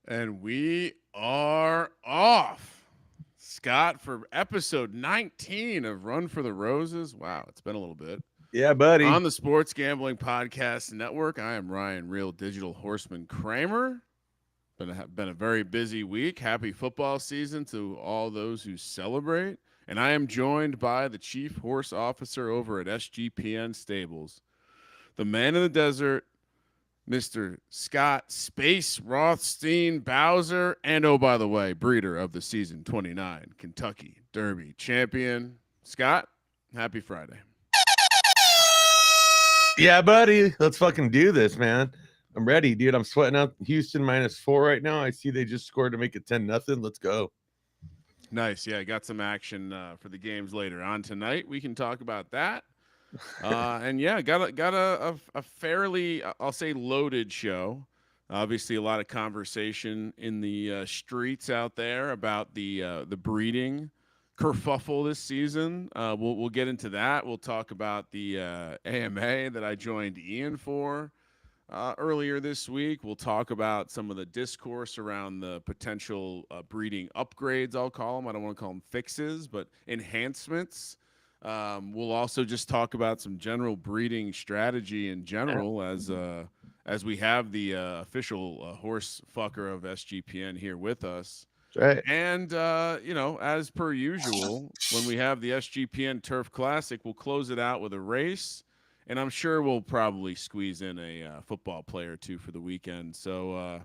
And we are off. Scott, for episode 19 of Run for the Roses. Wow, it's been a little bit. Yeah, buddy. On the Sports Gambling Podcast Network, I am Ryan Real Digital Horseman Kramer. Been a very busy week. Happy football season to all those who celebrate. And I am joined by the chief horse officer over at SGPN Stables, the man in the desert, Mr. Scott Space Rothstein Bowser, and oh, by the way, breeder of the season 29 Kentucky Derby champion. Scott, happy Friday. Yeah, buddy. Let's fucking do this, man. I'm ready, dude. I'm sweating out. Houston -4 right now. I see they just scored to make it 10-0. Let's go. Nice. Yeah, got some action for the games later on tonight. We can talk about that. And yeah, got a fairly, I'll say, loaded show. Obviously, a lot of conversation in the streets out there about the breeding kerfuffle this season. We'll get into that. We'll talk about the AMA that I joined Ian for earlier this week. We'll talk about some of the discourse around the potential breeding upgrades. I'll call them. I don't want to call them fixes, but enhancements. We'll also just talk about some general breeding strategy in general as we have the official horse fucker of SGPN here with us. Right. And as per usual, when we have the SGPN Turf Classic, we'll close it out with a race, and I'm sure we'll probably squeeze in a football player or two for the weekend. So.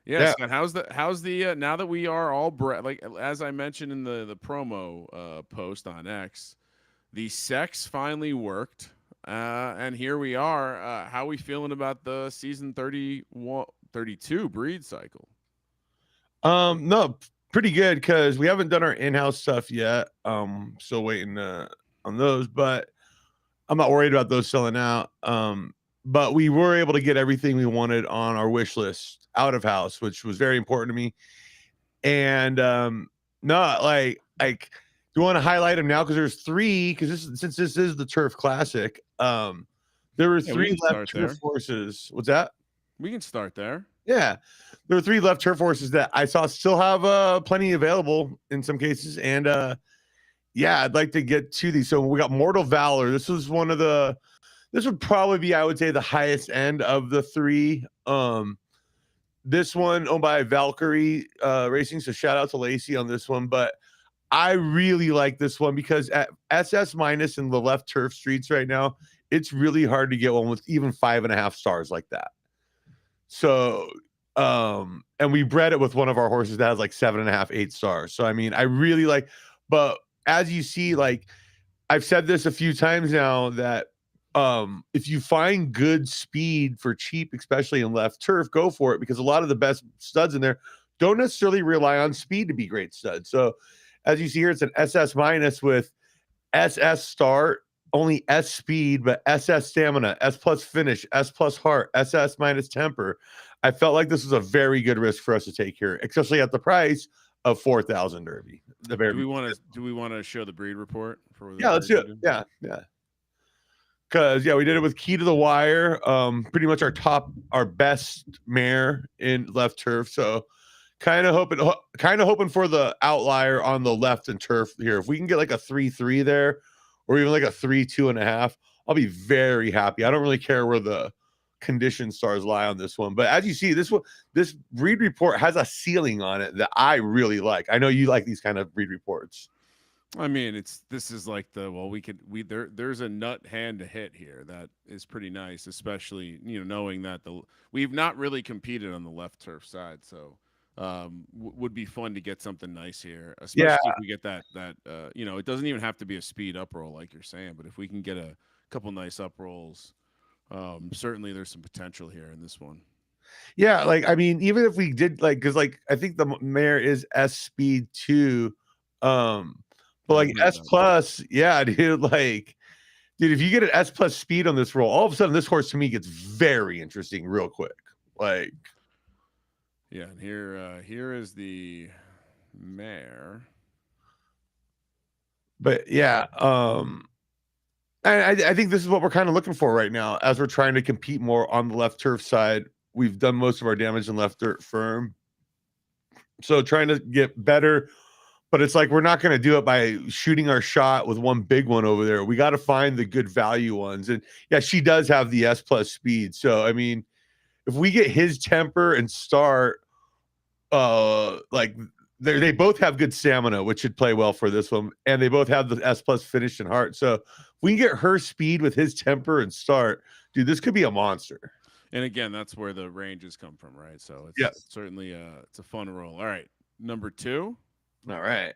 Yeah, Scott, how's the now that we are all like as I mentioned in the promo post on X, the sex finally worked, and here we are. How are we feeling about the season 31, 32 breed cycle? No, pretty good because we haven't done our in-house stuff yet. Still waiting on those, but I'm not worried about those selling out. But we were able to get everything we wanted on our wish list out of house, which was very important to me. And no, like do you want to highlight them now? Because there's three. Because since this is the Turf Classic, there were three left turf horses. What's that? We can start there. Yeah, there were three left turf horses that I saw still have plenty available in some cases, and yeah, I'd like to get to these. So we got Mortal Valor. This was one of the. This would probably be, I would say, the highest end of the three. This one owned by Valkyrie Racing. So shout out to Lacey on this one. But I really like this one because at SS minus in the left turf streets right now, it's really hard to get one with even 5.5 stars like that. So, and we bred it with one of our horses that has like 7.5, 8 stars. So, I mean, I really like, but as you see, like I've said this a few times now that if you find good speed for cheap, especially in left turf, go for it because a lot of the best studs in there don't necessarily rely on speed to be great studs. So as you see here, it's an SS minus with SS start, only S speed, but SS stamina, S plus finish, S plus heart, SS minus temper. I felt like this was a very good risk for us to take here, especially at the price of 4,000 Derby. Do we want to show the breed report for yeah, let's do it. Yeah. Because we did it with Key to the Wire, pretty much our best mare in left turf. So kind of hoping for the outlier on the left and turf here. If we can get like a 3-3 there, or even like a 3-2.5, I'll be very happy. I don't really care where the condition stars lie on this one. But as you see, this breed report has a ceiling on it that I really like. I know you like these kind of breed reports. I mean, this is like there's a nut hand to hit here that is pretty nice, especially knowing that we've not really competed on the left turf side, so would be fun to get something nice here, especially if we get that it doesn't even have to be a speed up roll like you're saying, but if we can get a couple nice up rolls, certainly there's some potential here in this one. Yeah, like I mean, even if we did because I think the mare is S speed 2. But like S plus, yeah, dude. Like, dude, if you get an S plus speed on this roll, all of a sudden this horse to me gets very interesting real quick. Like, yeah, and here is the mare. But yeah, I think this is what we're kind of looking for right now as we're trying to compete more on the left turf side. We've done most of our damage in left dirt firm. So trying to get better, but it's like we're not going to do it by shooting our shot with one big one over there. We got to find the good value ones. And yeah, she does have the S plus speed. So I mean, if we get his temper and start, like they both have good stamina, which should play well for this one, and they both have the S plus finish and heart. So if we can get her speed with his temper and start, dude, this could be a monster. And again, that's where the ranges come from, right? So it's Yes. certainly it's a fun roll. All right, number 2. All right.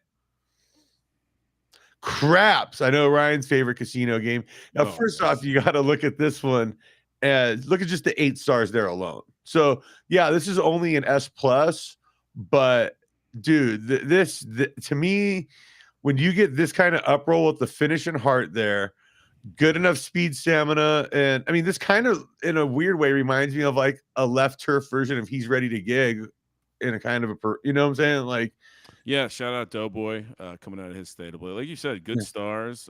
Craps. I know Ryan's favorite casino game. Now, first off, you got to look at this one and look at just the 8 stars there alone. So, yeah, this is only an S plus, but dude, to me, when you get this kind of up roll with the finish and heart there, good enough speed, stamina, and I mean, this kind of in a weird way reminds me of like a left turf version of He's Ready to Gig in a kind of you know what I'm saying? Like, yeah, shout out Doughboy coming out of his state of play. Like you said, good stars.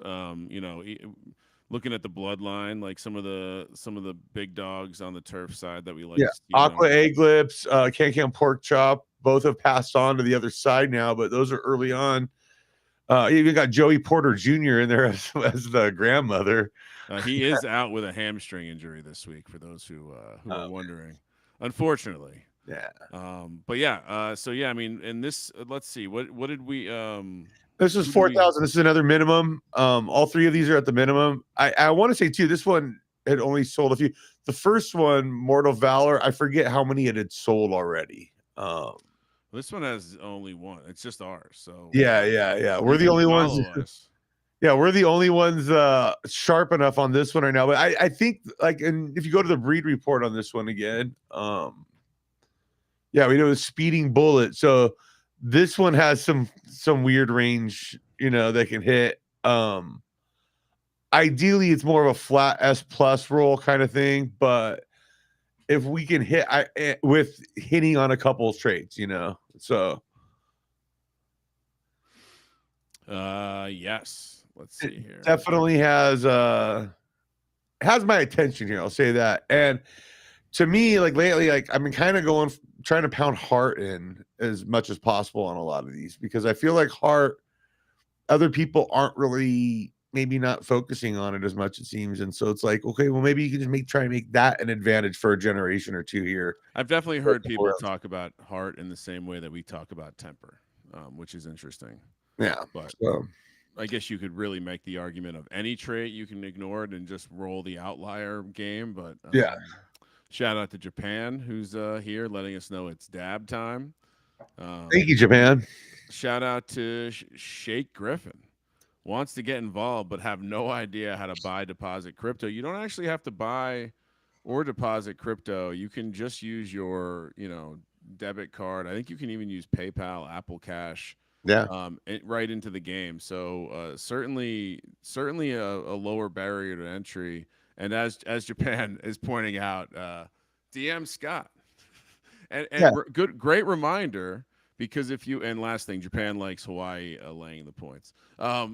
Looking at the bloodline, like some of the big dogs on the turf side that we like. Yeah, Aqua Egg Lips, Can Pork Chop, both have passed on to the other side now, but those are early on. You even got Joey Porter Jr. in there as the grandmother. He is out with a hamstring injury this week, for those who are wondering. Unfortunately. Yeah. But yeah. So yeah, I mean, in this, let's see, what did we? This is 4,000. This is another minimum. All 3 of these are at the minimum. I want to say too, this one had only sold a few. The first one, Mortal Valor, I forget how many it had sold already. This one has only one. It's just ours. So yeah. We're the only ones. Yeah, we're the only ones sharp enough on this one right now. But I think, like, and if you go to the breed report on this one again, yeah, we know a Speeding Bullet. So this one has some weird range, that can hit. Ideally, it's more of a flat S plus roll kind of thing, but if we can hit with hitting on a couple of traits, so. Yes. Let's see here. Definitely has my attention here. I'll say that. And to me, like lately, like I've been kind of trying to pound heart in as much as possible on a lot of these, because I feel like heart, other people aren't really maybe not focusing on it as much, it seems. And so it's like, okay, well, maybe you can just try and make that an advantage for a generation or two here. I've definitely heard people talk about heart in the same way that we talk about temper, which is interesting. Yeah. But I guess you could really make the argument of any trait you can ignore it and just roll the outlier game. But yeah. Shout out to Japan, who's here letting us know it's dab time. Thank you, Japan. Shout out to Shake Griffin. Wants to get involved but have no idea how to buy, deposit crypto. You don't actually have to buy or deposit crypto. You can just use your, debit card. I think you can even use PayPal, Apple Cash. Yeah. Right into the game. So certainly a lower barrier to entry. And as Japan is pointing out, DM Scott. and great reminder, because last thing, Japan likes Hawaii laying the points. I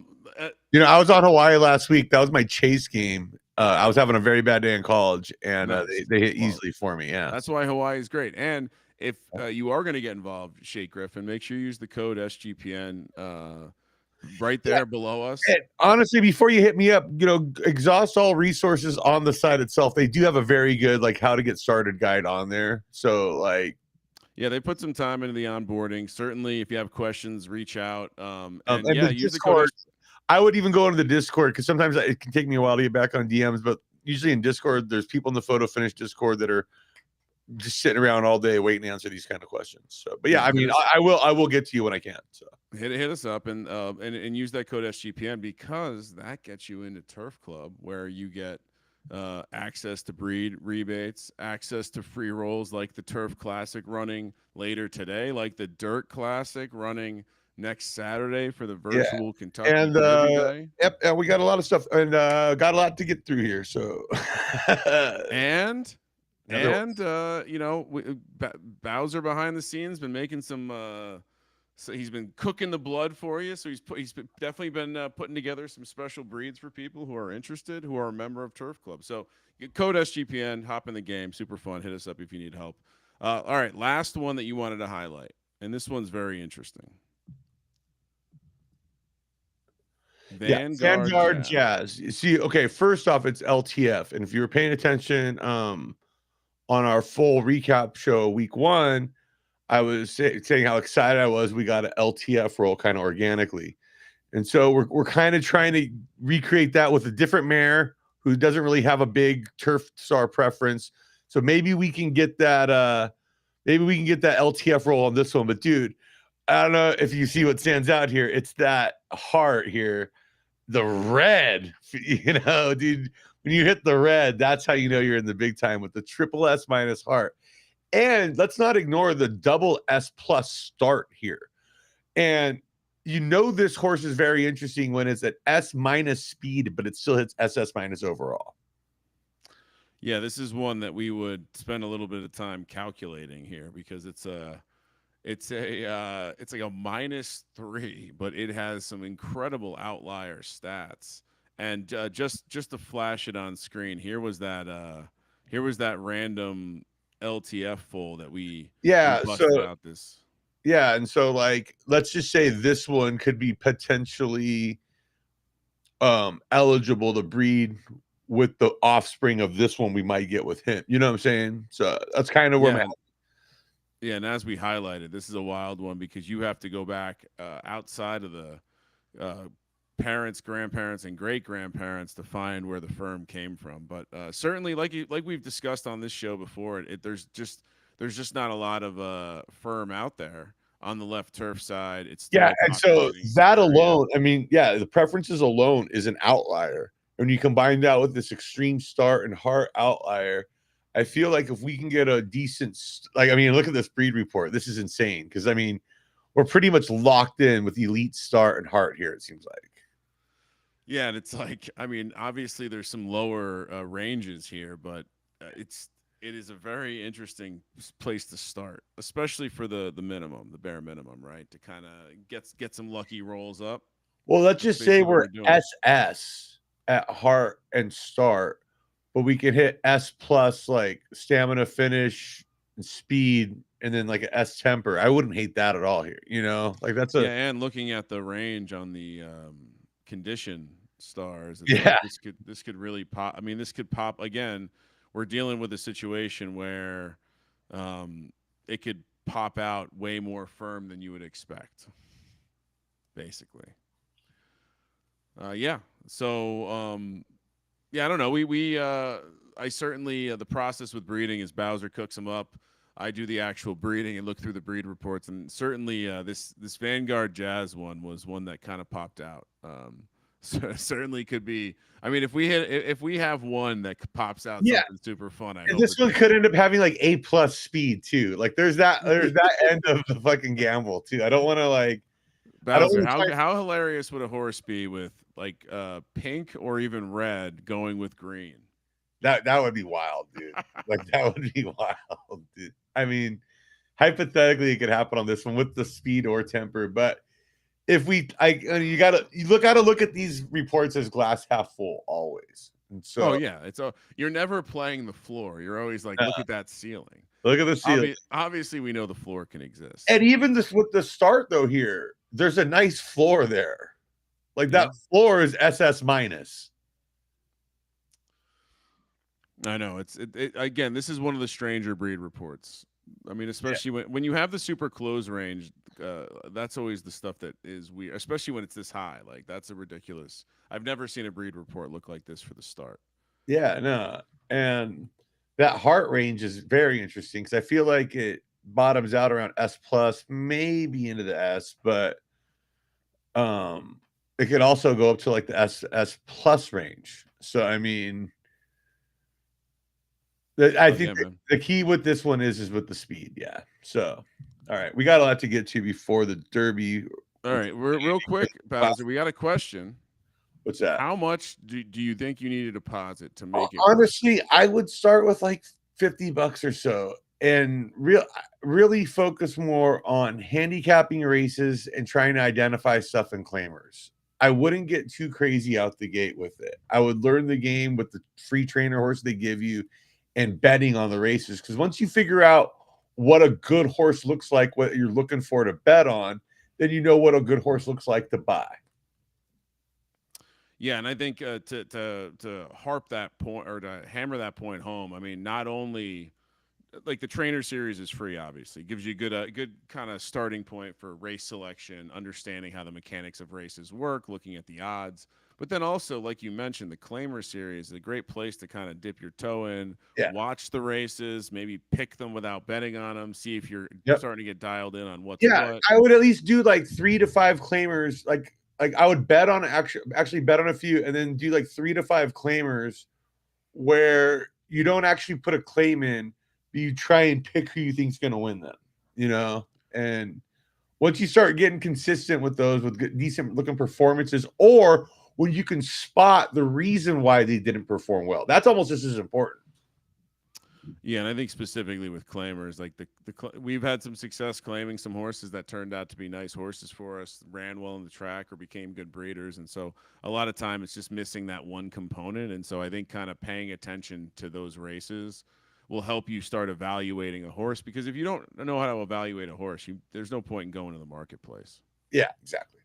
was on Hawaii last week. That was my chase game. I was having a very bad day in college, and they hit easily for me. Yeah, that's why Hawaii is great. And if you are going to get involved, Shake Griffin, make sure you use the code SGPN right there below us. And honestly, before you hit me up, exhaust all resources on the site itself. They do have a very good how to get started guide on there. So yeah, they put some time into the onboarding. Certainly, if you have questions, reach out. And use the code. I would even go into the Discord, because sometimes it can take me a while to get back on DMs. But usually in Discord, there's people in the Photo Finish Discord that are just sitting around all day waiting to answer these kind of questions. So, but yeah, I mean, I will get to you when I can. So hit us up and use that code SGPN, because that gets you into Turf Club, where you get access to breed rebates, access to free rolls like the Turf Classic running later today, like the Dirt Classic running next Saturday for the virtual Kentucky Derby Day. Yep, we got a lot of stuff and got a lot to get through here. So Bowser behind the scenes been making some. So he's been cooking the blood for you. So he's definitely been putting together some special breeds for people who are interested, who are a member of Turf Club. So code SGPN, hop in the game, super fun. Hit us up if you need help. All right, last one that you wanted to highlight. And this one's very interesting. Yeah, Vanguard Vanguard Jazz. Jazz. You see, okay, first off, it's LTF, and if you were paying attention, on our full recap show week 1, I was saying how excited I was. We got an LTF roll kind of organically, and so we're kind of trying to recreate that with a different mare who doesn't really have a big turf star preference. So maybe we can get that. Maybe we can get that LTF roll on this one. But dude, I don't know if you see what stands out here. It's that heart here, the red. You know, dude. When you hit the red, that's how you know you're in the big time with the triple S minus heart. And let's not ignore the double S plus start here. And you know this horse is very interesting when it's at S minus speed, but it still hits SS minus overall. Yeah, this is one that we would spend a little bit of time calculating here because it's like a -3, but it has some incredible outlier stats. And just to flash it on screen, here was that random LTF full that we Yeah. busted So, out this. yeah. And so, like, let's just say this one could be potentially eligible to breed with the offspring of this one we might get with him. You know what I'm saying? So that's kind of where I'm Yeah, at. yeah, and as we highlighted, this is a wild one because you have to go back outside of the uh, parents, grandparents, and great grandparents to find where the firm came from. But certainly, like we've discussed on this show before, there's just not a lot of firm out there on the left turf side. It's still Yeah, a and so populating that area. alone, I mean, yeah, the preferences alone is an outlier. When you combine that with this extreme start and heart outlier, I feel like if we can get a decent, like, I mean, look at this breed report. This is insane because I mean, we're pretty much locked in with elite start and heart here. It seems like. Yeah, and it's like, I mean, obviously there's some lower ranges here, but it is a very interesting place to start, especially for the minimum, the bare minimum, right? To kind of get some lucky rolls up. Well, let's That's just say basically what we're we're doing. SS at heart and start, but we can hit S plus like stamina finish and speed and then like an S temper. I wouldn't hate that at all here. You know, like that's a Yeah, and looking at the range on the condition stars, it's yeah, like this could really pop. I mean, this could pop again. We're dealing with a situation where it could pop out way more firm than you would expect, basically. Yeah. So yeah, I don't know. I certainly the process with breeding is Bowser cooks them up. I do the actual breeding and look through the breed reports, and certainly this Vanguard Jazz one was one that kind of popped out. So certainly could be. I mean, if we have one that pops out yeah. something super fun, I And hope this it's one this could end one. up having like A plus speed too. Like there's that end of the fucking gamble too. I don't want to like I don't Bowser, want to try. how hilarious would a horse be with like pink or even red going with green? That would be wild, dude. Like that would be wild, dude. I mean, hypothetically, it could happen on this one with the speed or temper, but if we, gotta look at these reports as glass half full always. And Oh so, yeah, it's a you're never playing the floor. You're always like, uh, look at that ceiling. look at the ceiling, Obviously, we know the floor can and exist. even this with the start though. Here, there's a nice floor there. Like that Yeah, floor is SS minus. I know. Again. This is one of the stranger breed reports. I mean, especially when you have the super close range, that's always the stuff that is weird. Especially when it's this high, like that's a ridiculous. I've never seen a breed report look like this for the start. Yeah, no, and that heart range is very interesting because I feel like it bottoms out around S plus, maybe into the S, but it could also go up to like the S plus range. So I mean, I Oh think yeah, man. the key with this one is with the speed. Yeah. So all right, we got a lot to get to before the Derby. All right, we're real quick, Bowser. We got a question. What's that? How much do you think you need a deposit to make it work? Honestly, I would start with like $50 or so and really focus more on handicapping races and trying to identify stuff in claimers. I wouldn't get too crazy out the gate with it. I would learn the game with the free trainer horse they give you and betting on the races because once you figure out what a good horse looks like, what you're looking for to bet on, then you know what a good horse looks like to buy. Yeah, and I think to harp that point or to hammer that point home, I mean, not only like the trainer series is free, obviously gives you good kind of starting point for race selection, understanding how the mechanics of races work, looking at the odds. But then also, like you mentioned, the claimer series is a great place to kind of dip your toe in, Yeah. watch the races, maybe pick them without betting on them, see if you're Yep. starting to get dialed in on what's Yeah, what. I would at least do like 3 to 5 claimers. Like I would bet on actually bet on a few, and then do like 3 to 5 claimers where you don't actually put a claim in, but you try and pick who you think's going to win them. You know, and once you start getting consistent with those with good, decent looking performances, or when you can spot the reason why they didn't perform well, that's almost just as important. Yeah, and I think specifically with claimers, like we've had some success claiming some horses that turned out to be nice horses for us, ran well in the track or became good breeders, and so a lot of time it's just missing that one component. And so I think kind of paying attention to those races will help you start evaluating a horse, because if you don't know how to evaluate a horse, there's no point in going to the marketplace. Yeah, exactly.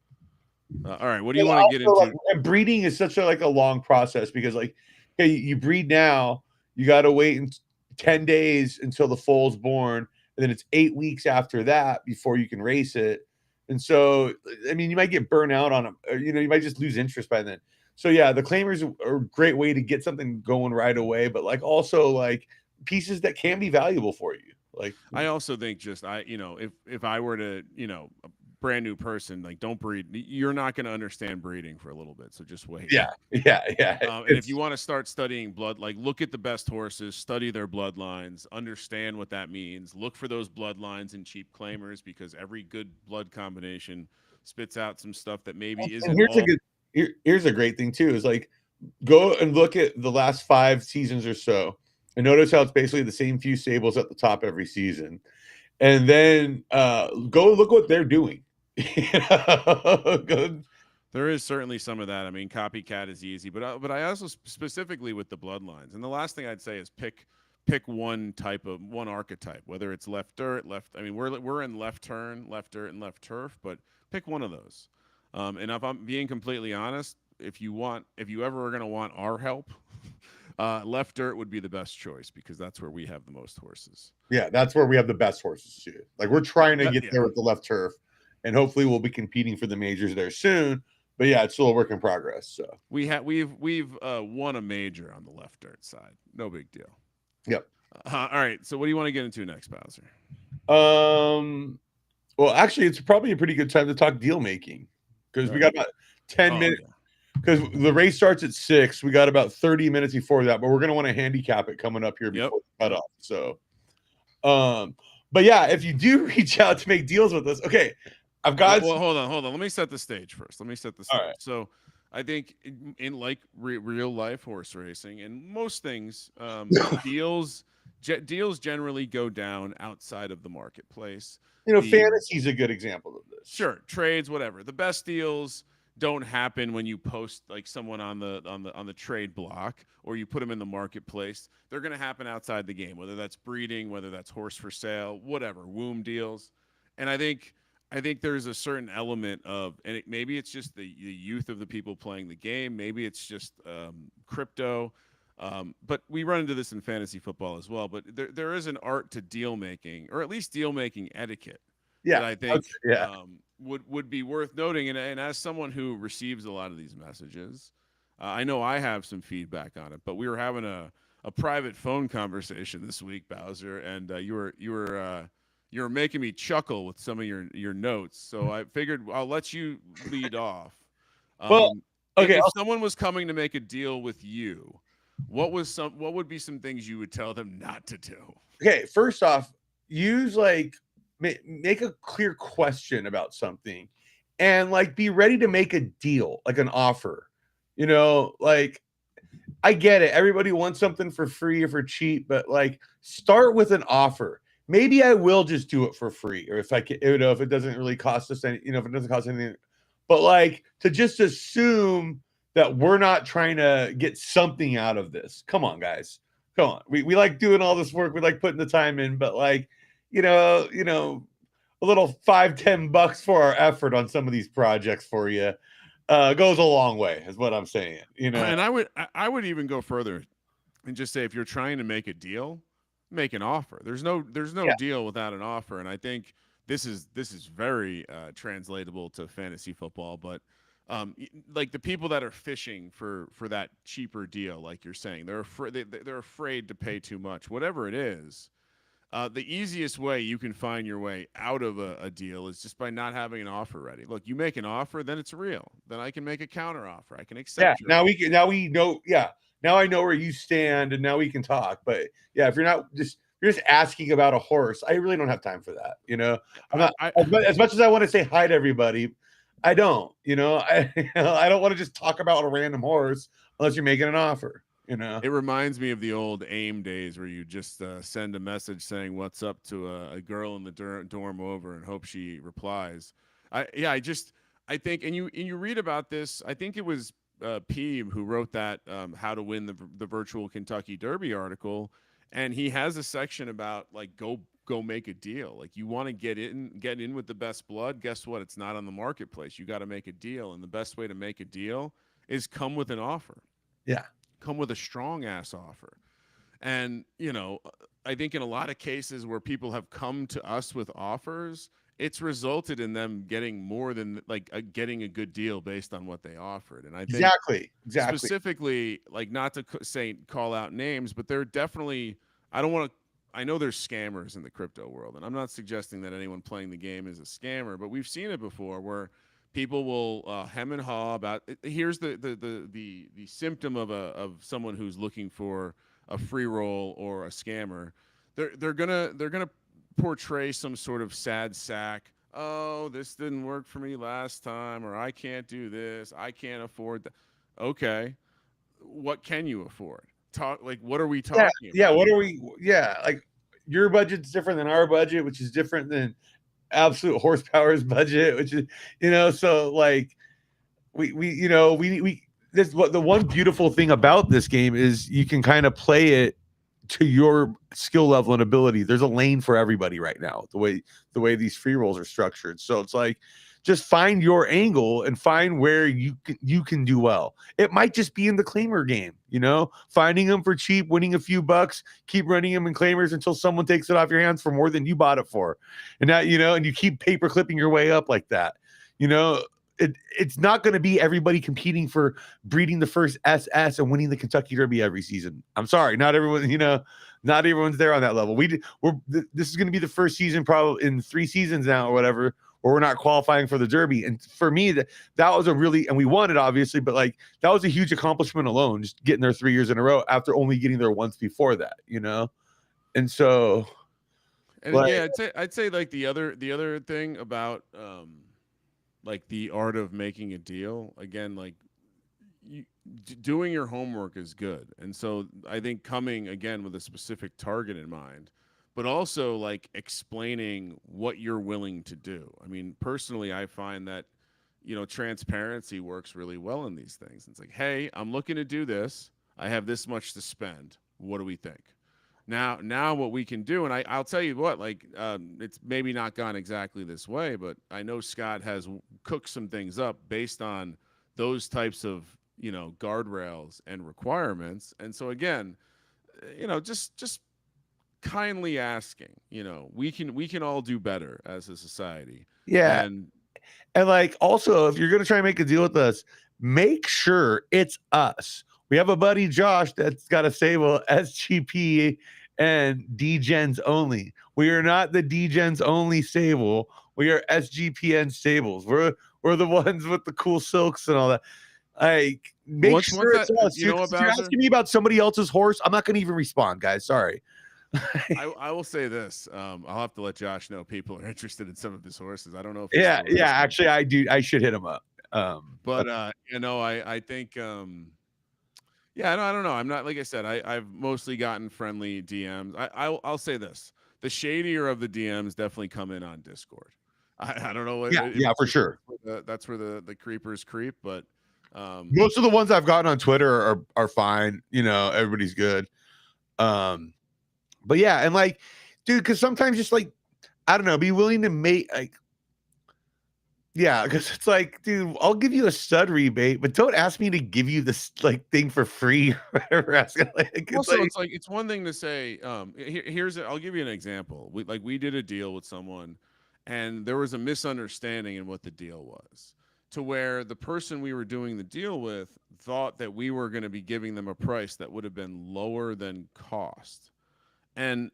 All right, what do you want to get into? Like, breeding is such a long process, because like, okay, you breed now, you got to wait 10 days until the foal's born, and then it's 8 weeks after that before you can race it. And so, I mean, you might get burnt out on them, or, you might just lose interest by then. So yeah, the claimers are a great way to get something going right away, but like also like pieces that can be valuable for you. Like, I also think just if I were to a brand new person, like, don't breed. You're not going to understand breeding for a little bit, so just wait. yeah. And if you want to start studying blood, like, look at the best horses, study their bloodlines, understand what that means. Look for those bloodlines in cheap claimers, because every good blood combination spits out some stuff that maybe isn't all. Here's a great thing too, is like, go and look at the last 5 seasons or so, and notice how it's basically the same few stables at the top every season, and then go look what they're doing. There is certainly some of that. I mean, copycat is easy, but I also specifically with the bloodlines. And the last thing I'd say is pick one archetype, whether it's left dirt, left. I mean, we're in left turn, left dirt, and left turf, but pick one of those. And if I'm being completely honest, if you ever are going to want our help, left dirt would be the best choice, because that's where we have the most horses. Yeah, that's where we have the best horses too. Like, we're trying to get there with the left turf, and hopefully we'll be competing for the majors there soon. But yeah, it's still a work in progress. So we've won a major on the left dirt side. No big deal. Yep. All right. So what do you want to get into next, Bowser? Well, actually, it's probably a pretty good time to talk deal making, because we got about 10 minutes. Because the race starts at 6, we got about 30 minutes before that, but we're going to want to handicap it coming up here before the cutoff. So, but yeah, if you do reach out to make deals with us, okay, I've got. Well, hold on. Let me set the stage first. All right. So, I think in like real life horse racing and most things, deals generally go down outside of the marketplace. Fantasy is a good example of this. Sure, trades, whatever. The best deals don't happen when you post like someone on the trade block, or you put them in the marketplace. They're going to happen outside the game, whether that's breeding, whether that's horse for sale, whatever, womb deals. And I think there's a certain element of, and maybe it's just the youth of the people playing the game. Maybe it's just crypto. But we run into this in fantasy football as well. But there is an art to deal making, or at least deal making etiquette. Yeah, that I think would be worth noting. And as someone who receives a lot of these messages, I know I have some feedback on it. But we were having a private phone conversation this week, Bowser, and you were making me chuckle with some of your notes. So I figured I'll let you lead off. Well, okay. If someone was coming to make a deal with you, what would be some things you would tell them not to do? Okay, first off, use make a clear question about something, and like be ready to make a deal, like an offer. Like, I get it. Everybody wants something for free or for cheap, but like, start with an offer. Maybe I will just do it for free, or if I can, if it doesn't really cost us any, if it doesn't cost anything. But like, to just assume that we're not trying to get something out of this. Come on, guys. Come on. We like doing all this work. We like putting the time in, but like, a little $5-10 for our effort on some of these projects for you goes a long way, is what I'm saying. And I would even go further and just say, if you're trying to make a deal, make an offer. There's no Yeah. deal without an offer. And I think this is very translatable to fantasy football. But like the people that are fishing for that cheaper deal, like you're saying, they're afraid to pay too much, whatever it is. The easiest way you can find your way out of a deal is just by not having an offer ready. Look, you make an offer, then it's real. Then I can make a counter offer. I can accept your offer. Now we know. Yeah. Now I know where you stand, and now we can talk. But yeah, if you're just asking about a horse, I really don't have time for that. I'm not as much as I want to say hi to everybody. I don't. I don't want to just talk about a random horse unless you're making an offer. It reminds me of the old AIM days where you just send a message saying what's up to a girl in the dorm over and hope she replies. I think, and you read about this. I think it was Peeb who wrote that how to win the virtual Kentucky Derby article, and he has a section about like go make a deal. Like, you want to get in with the best blood. Guess what? It's not on the marketplace. You got to make a deal, and the best way to make a deal is come with an offer. Yeah. Come with a strong ass offer. And, I think in a lot of cases where people have come to us with offers, it's resulted in them getting more than like getting a good deal based on what they offered. And I think exactly specifically, like, not to call out names, but they're definitely, I know there's scammers in the crypto world, and I'm not suggesting that anyone playing the game is a scammer, but we've seen it before where people will hem and haw about. Here's the symptom of someone who's looking for a free roll or a scammer. They're gonna portray some sort of sad sack. Oh, this didn't work for me last time, or I can't do this. I can't afford that. Okay, what can you afford? What are we talking about? Yeah, what are we? Yeah, like your budget's different than our budget, which is different than absolute horsepower's budget, which is so like we this what the one beautiful thing about this game is you can kind of play it to your skill level and ability. There's a lane for everybody right now, the way these free rolls are structured. So it's like, just find your angle and find where you can do well. It might just be in the claimer game, finding them for cheap, winning a few bucks, keep running them in claimers until someone takes it off your hands for more than you bought it for. And that, and you keep paper clipping your way up like that. It's not going to be everybody competing for breeding the first SS and winning the Kentucky Derby every season. I'm sorry, not everyone, not everyone's there on that level. This is going to be the first season, probably in 3 seasons now or whatever, or we're not qualifying for the Derby. And for me, that was and we won it obviously, but like that was a huge accomplishment alone, just getting there 3 years in a row after only getting there once before that, And so, yeah, I'd say like the other thing about like the art of making a deal, again, like doing your homework is good. And so I think coming again with a specific target in mind, but also like explaining what you're willing to do. I mean, personally, I find that, transparency works really well in these things. It's like, hey, I'm looking to do this. I have this much to spend. What do we think? Now what we can do, and I'll tell you what, like it's maybe not gone exactly this way, but I know Scott has cooked some things up based on those types of, guardrails and requirements. And so again, just kindly asking, we can all do better as a society. Yeah. And like, also, if you're going to try and make a deal with us, make sure it's us. We have a buddy, Josh, that's got a stable SGP and D-Gens only. We are not the D-Gens only stable. We are SGPN stables. We're the ones with the cool silks and all that. Like, make sure it's us. If you're asking me about somebody else's horse, I'm not going to even respond, guys. Sorry. I will say this. I'll have to let Josh know people are interested in some of his horses. I don't know if yeah. Actually, I do. I should hit him up. I think. Yeah, I don't know. I'm not, like I said, I've mostly gotten friendly DMs. I'll say this: the shadier of the DMs definitely come in on Discord. I don't know. Yeah, for sure. That's where the creepers creep, but most of the ones I've gotten on Twitter are fine. Everybody's good. But yeah, and like, dude, because sometimes just like I don't know, be willing to make like, yeah, because it's like, dude, I'll give you a stud rebate, but don't ask me to give you this like thing for free. Also, it's like it's one thing to say, here's I'll give you an example. We did a deal with someone, and there was a misunderstanding in what the deal was, to where the person we were doing the deal with thought that we were going to be giving them a price that would have been lower than cost, and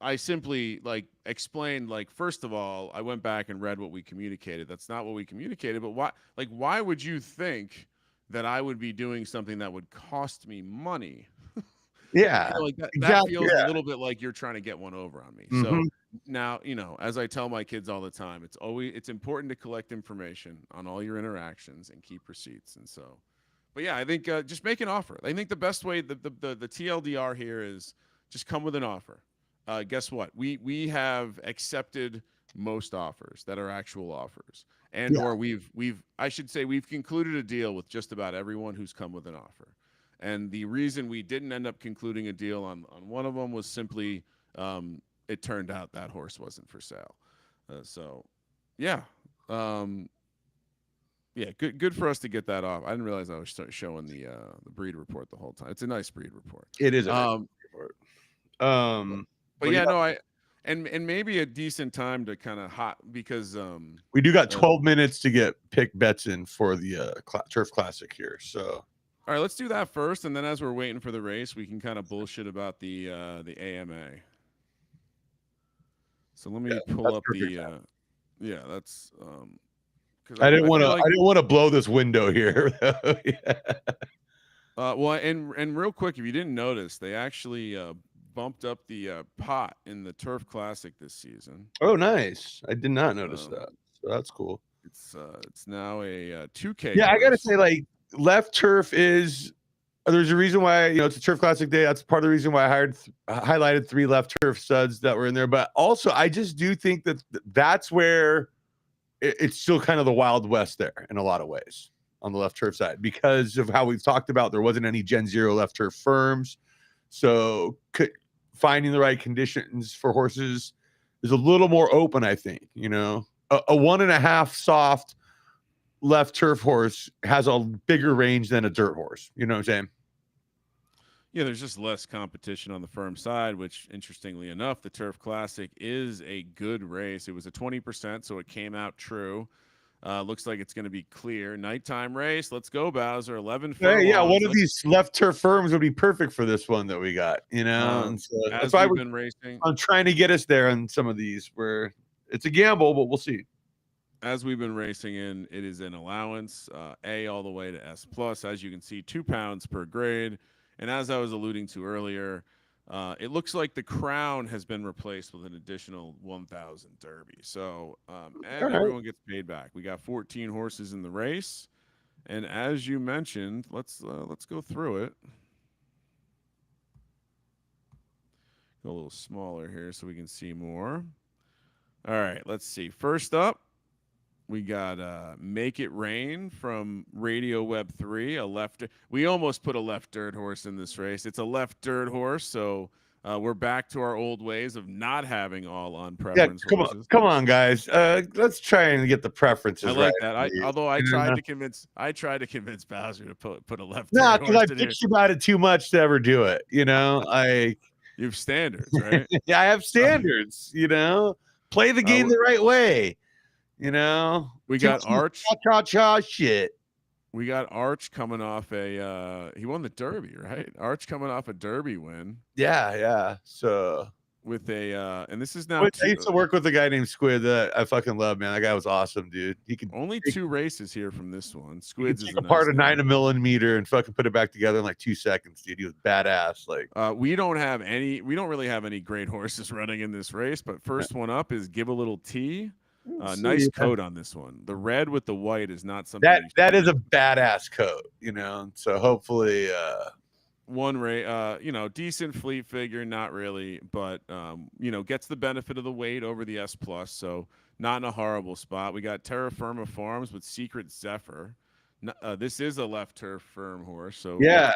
I simply like explained, like, first of all, I went back and read what we communicated. That's not what we communicated. But why would you think that I would be doing something that would cost me money? Yeah, Like that exactly. feels a Yeah. little bit like you're trying to get one over on me. So Mhm. now, as I tell my kids all the time, it's important to collect information on all your interactions and keep receipts. And so, but yeah, I think just make an offer. I think the best way, the TLDR here is just come with an offer. Guess what? We have accepted most offers that are actual offers, and Yeah. or I should say we've concluded a deal with just about everyone who's come with an offer. And the reason we didn't end up concluding a deal on one of them was simply it turned out that horse wasn't for sale. So, yeah, um, yeah, good for us to get that off. I didn't realize I was showing the breed report the whole time. It's a nice breed report. It is a nice Um, report. but, but But yeah, yeah, no, and maybe a decent time to kind of hot because we do got uh, 12 minutes to get pick bets in for the Turf Classic here. So all right, let's do that first, and then as we're waiting for the race, we can kind of bullshit about the AMA. So let yeah, me pull that's up perfect. yeah, that's because I didn't I want to. feel I like didn't want to blow this window here. Yeah. well, and real quick, if you didn't notice, they actually bumped up the pot in the Turf Classic this season. Oh, nice. I did not notice Um, that. So that's cool. it's now a 2K Yeah, I gotta horse. say, like, left turf is. There's a reason why it's a Turf Classic day. That's part of the reason why I highlighted 3 left turf studs that were in there. But also, I just do think that that's where it's still kind of the Wild West there in a lot of ways on the left turf side because of how we've talked about. There wasn't any Gen Zero left turf firms, so finding the right conditions for horses is a little more open. I think a 1.5 soft left turf horse has a bigger range than a dirt horse. You know what I'm saying? Yeah, there's just less competition on the firm side, which, interestingly enough, the Turf Classic is a good race. It was a 20%, so it came out true. Looks like it's going to be clear. Nighttime race. Let's go, Bowser. 11 Hey, yeah, furlongs. one of these left turf firms would be perfect for this one that we got. And so that's As why we've been racing. I'm trying to get us there on some of these where it's a gamble, but we'll see. As we've been racing in, it is an allowance, A all the way to S plus. As you can see, 2 pounds per grade. And as I was alluding to earlier, it looks like the crown has been replaced with an additional 1,000 Derby. So, and All right. everyone gets paid back. We got 14 horses in the race, and as you mentioned, let's go through it. Go a little smaller here so we can see more. All right, let's see. First up, we got Make It Rain from Radio Web 3, a left. We almost put a left dirt horse in this race. It's a left dirt horse, so we're back to our old ways of not having all on preference horses. Come on, guys. Let's try and get the preferences I right. like that. Although I tried to convince Bowser to put a left No, dirt because I horse in here. bitched about it too much to ever do it. You have standards, right? Yeah, I have standards. Play the game the right way. We got Arch. Cha shit. We got Arch coming off he won the Derby, right? Arch coming off a Derby win. Yeah. So with and this is now I used to work with a guy named Squid that I fucking love, man. That guy was awesome, dude. He could only 2 races here from this one. Squid's take apart a 9 millimeter and fucking put it back together in like 2 seconds, dude. He was badass. Like we don't really have any great horses running in this race, but first one up is Give a Little T. Nice coat on this one. The red with the white is not something that is a badass coat, so hopefully one ray decent fleet figure, not really, but gets the benefit of the weight over the S plus, so not in a horrible spot. We got Terra Firma Farms with Secret Zephyr. This is a left turf firm horse, so yeah.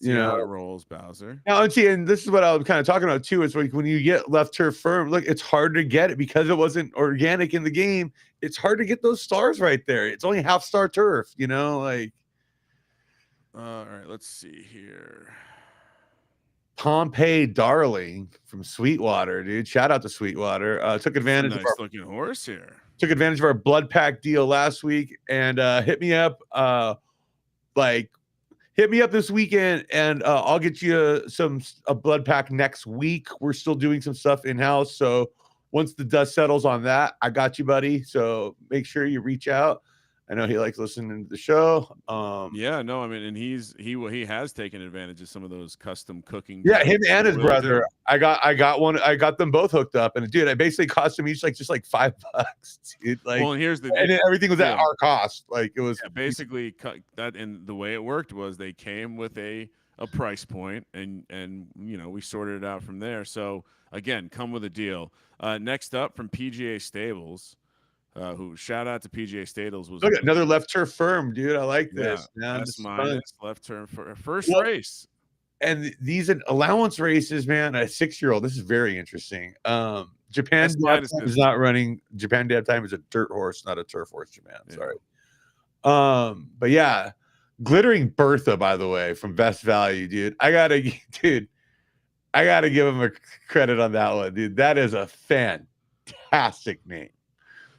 You See know, how it rolls, Bowser. now, and this is what I was kind of talking about too. It's like when you get left turf firm, look, it's hard to get it because it wasn't organic in the game. It's hard to get those stars right there. It's only half star turf, like. All right, let's see here. Pompey Darling from Sweetwater, dude. Shout out to Sweetwater. Took advantage Nice looking horse here. Took advantage of our blood pack deal last week and hit me up. Hit me up this weekend and I'll get you a blood pack next week. We're still doing some stuff in house, so once the dust settles on that, I got you, buddy. So make sure you reach out. I know he likes listening to the show. Yeah, no, I mean, and he has taken advantage of some of those custom cooking. Yeah, him and his brother. I got them both hooked up, and dude, I basically cost them each just like $5, dude. Well, and here's and everything was at our cost. Like it was basically that. And the way it worked was they came with a price point, and we sorted it out from there. So again, come with a deal. Next up from PGA Stables. Who shout out to PGA Stables was another left turf firm, dude. I like this. S minus left turn for first race. And these allowance races, man, a 6-year-old. This is very interesting. Japan Dad Time is not running. Japan Dad Time is a dirt horse, not a turf horse. Japan, sorry. But yeah, Glittering Bertha, by the way, from Best Value, dude. I gotta give him a credit on that one, dude. That is a fantastic name.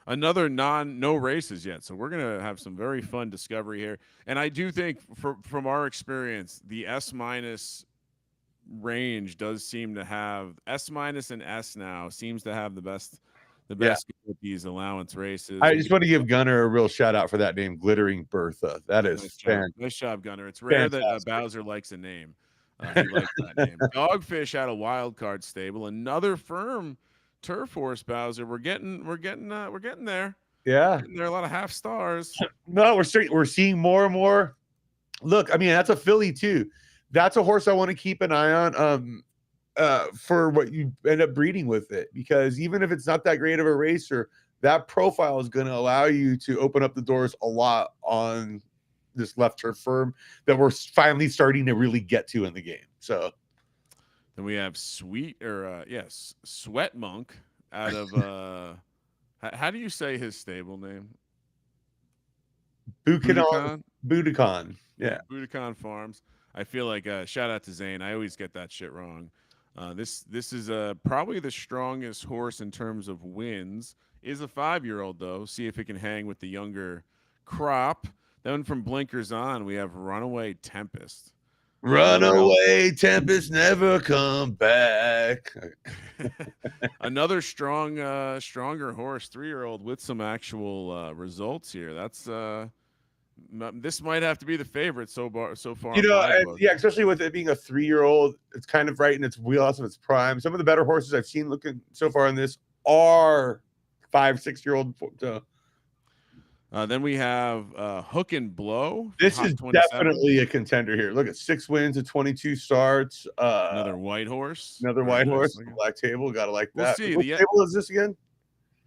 Another no races yet, so we're gonna have some very fun discovery here. And I do think, from our experience, the S minus range does seem to have S minus and S now seems to have the best with these allowance races. I just want to give Gunner a real shout out for that name, Glittering Bertha. That is nice job, Gunner. It's rare that Bowser likes a name. He likes that name. Dogfish out of Wild Card Stable, another firm turf horse, Bowser. We're getting there. Yeah, there are a lot of half stars. No, we're seeing more and more. Look, I mean, that's a filly too. That's a horse I want to keep an eye on for what you end up breeding with it, because even if it's not that great of a racer, that profile is going to allow you to open up the doors a lot on this left turf firm that we're finally starting to really get to in the game. So then we have Sweat Monk out of how do you say his stable name? Budokan. Yeah. Budokan Farms. I feel like shout out to Zane. I always get that shit wrong. This is probably the strongest horse in terms of wins. Is a 5-year-old though. See if it can hang with the younger crop. Then from Blinkers On, we have Runaway Tempest. Runaway Tempest, never come back. Another stronger horse, 3-year-old with some actual results here. That's this might have to be the favorite so far. Yeah, especially with it being a 3-year-old, it's kind of right in its wheelhouse of its prime. Some of the better horses I've seen looking so far in this are 5-6-year-old. Then we have Hook and Blow. This is definitely a contender here. Look at 6 wins and 22 starts. Another white horse. Black table. Gotta like that. We'll see. What stable is this again?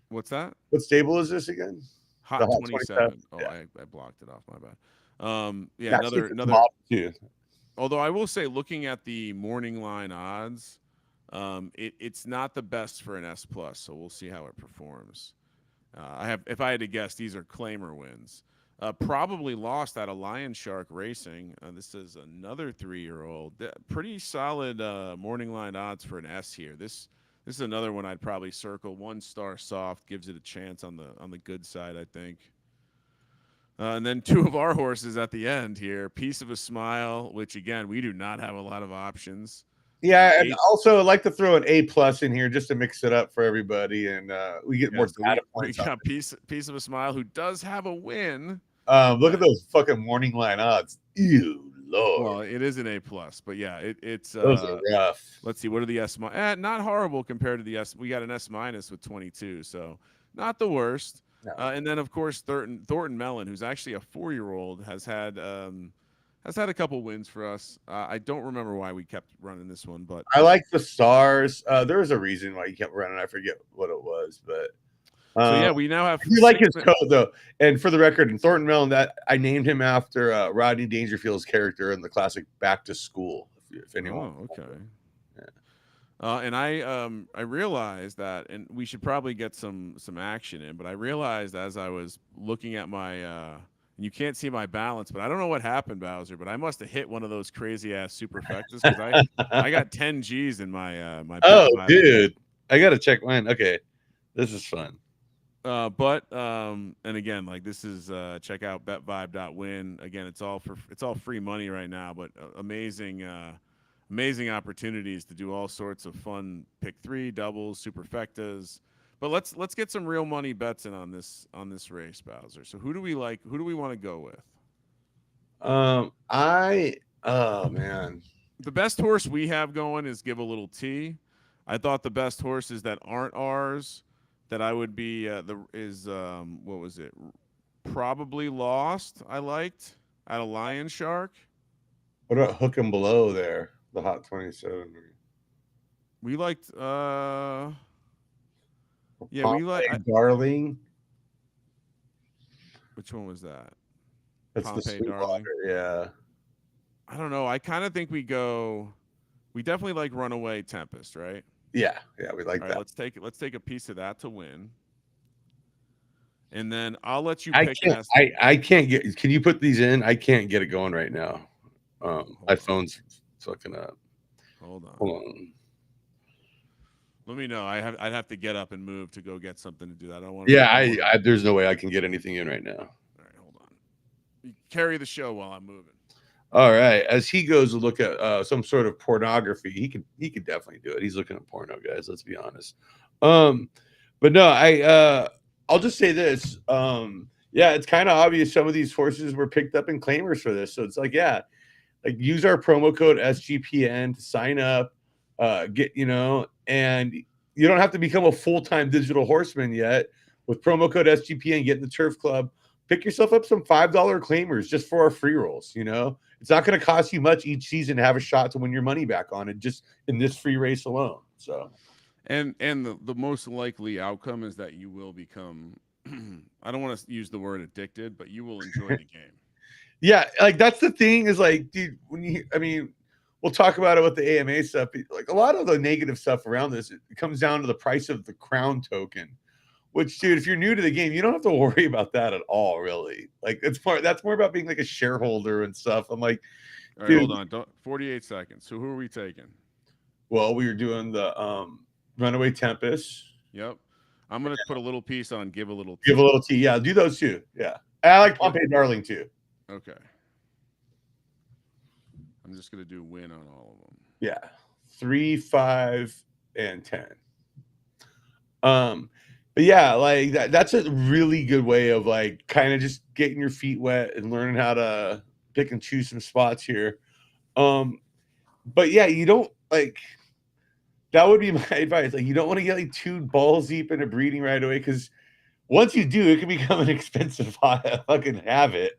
What's that? What stable is this again? Hot 27. Oh, yeah. I blocked it off. My bad. Another. Although I will say, looking at the morning line odds, it's not the best for an S plus. So we'll see how it performs. If I had to guess, these are claimer wins. Probably lost out of Lion Shark Racing. This is another 3-year-old. Pretty solid morning line odds for an S here. This is another one I'd probably circle. 1-star soft, gives it a chance on the good side, I think. And then 2 of our horses at the end here. Piece of a Smile, which again we do not have a lot of options. Yeah, and also I'd like to throw an A+ in here just to mix it up for everybody, and we get more data points. We got piece of a Smile, who does have a win. Look at those fucking morning line odds. Ew, Lord. Well, it is an A+, but yeah, it's those are rough. Let's see, what are the S-? Not horrible compared to the S. We got an S- with 22, so not the worst. No. And then of course Thornton Mellon, who's actually a 4-year-old, has had a couple wins for us. I don't remember why we kept running this one, but I like the stars. There was a reason why you kept running. I forget what it was, but So yeah, we now have. You like his coat though, and for the record, in Thornton Melon, that I named him after Rodney Dangerfield's character in the classic Back to School. If anyone. Oh, okay. And I realized that, and we should probably get some action in. But I realized as I was looking at my, and you can't see my balance, but I don't know what happened, Bowser. But I must have hit one of those crazy ass superfectas because I got 10 G's in my my. Oh, dude, I gotta check mine. Okay, this is fun. And again, like this is check out betvibe.win. Again, it's all free money right now, but amazing opportunities to do all sorts of fun pick three doubles, superfectas. But let's get some real money bets in on this race, Bowser. So who do we like? Who do we want to go with? Oh man, the best horse we have going is Give a Little T. I thought the best horses that aren't ours that I would be what was it? Probably Lost. I liked at a Lion Shark. What about Hook and Below there? The Hot 27. We liked yeah, we like Darling. Which one was that? That's Pompeii the Darling. Yeah. I don't know. I kind of think we definitely like Runaway Tempest, right? Yeah, we like that. Let's take a piece of that to win. And then I'll let you pick. I can't get. Can you put these in? I can't get it going right now. My phone's fucking up. Hold on. Let me know. I'd have to get up and move to go get something to do that. I don't want. Yeah, there's no way I can get anything in right now. All right, hold on. You carry the show while I'm moving. All right. As he goes to look at some sort of pornography, he could definitely do it. He's looking at porno, guys. Let's be honest. But no, I'll just say this. Yeah, it's kind of obvious some of these horses were picked up in claimers for this. So it's like, yeah, like use our promo code SGPN to sign up, and you don't have to become a full-time digital horseman yet. With promo code SGPN, get in the Turf Club, pick yourself up some $5 claimers just for our free rolls. It's not going to cost you much each season to have a shot to win your money back on it just in this free race alone. So, and the most likely outcome is that you will become, I don't want to use the word addicted, but you will enjoy the game. Yeah, like that's the thing is like, dude, we'll talk about it with the AMA stuff. Like a lot of the negative stuff around this, it comes down to the price of the crown token, which, dude, if you're new to the game, you don't have to worry about that at all, really. Like that's more about being like a shareholder and stuff. I'm like, all right, hold on, 48 seconds. So who are we taking? Well, we were doing the Runaway Tempest. Yep. I'm gonna put a little piece on Give a Little T. Give a Little T. Yeah, do those too. Yeah, I like Pompeii Darling too. Okay. I'm just gonna do win on all of them. Yeah, 3, 5, and 10. But yeah, like that's a really good way of like kind of just getting your feet wet and learning how to pick and choose some spots here. But yeah, you don't like that would be my advice. Like you don't want to get like too balls deep into breeding right away because once you do, it can become an expensive fucking habit.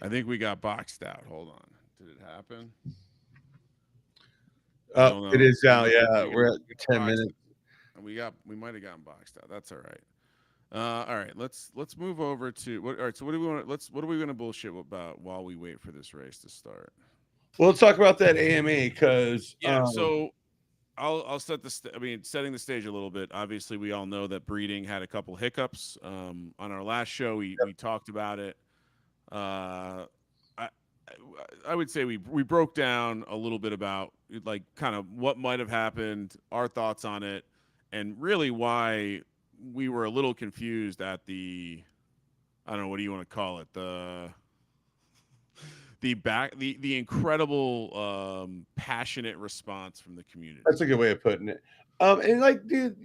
I think we got boxed out. Hold on. Did it happen? It is down. Yeah, we're at 10 minutes. We might have gotten boxed out. That's all right. All right, let's move over to what. All right, so what do we want? What are we going to bullshit about while we wait for this race to start? Well, let's talk about that AMA because So I'll set setting the stage a little bit. Obviously, we all know that breeding had a couple hiccups. On our last show, we talked about it. I would say we broke down a little bit about like kind of what might have happened, our thoughts on it, and really why we were a little confused at the, I don't know, what do you want to call it, the incredible passionate response from the community. That's a good way of putting it. And like, dude,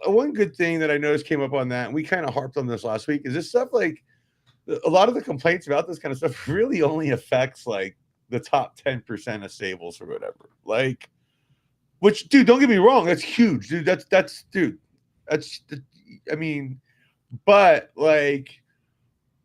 one good thing that I noticed came up on that, and we kind of harped on this last week, is this stuff like a lot of the complaints about this kind of stuff really only affects like the top 10% of stables or whatever. Like, which, dude, don't get me wrong, that's huge, dude. But like,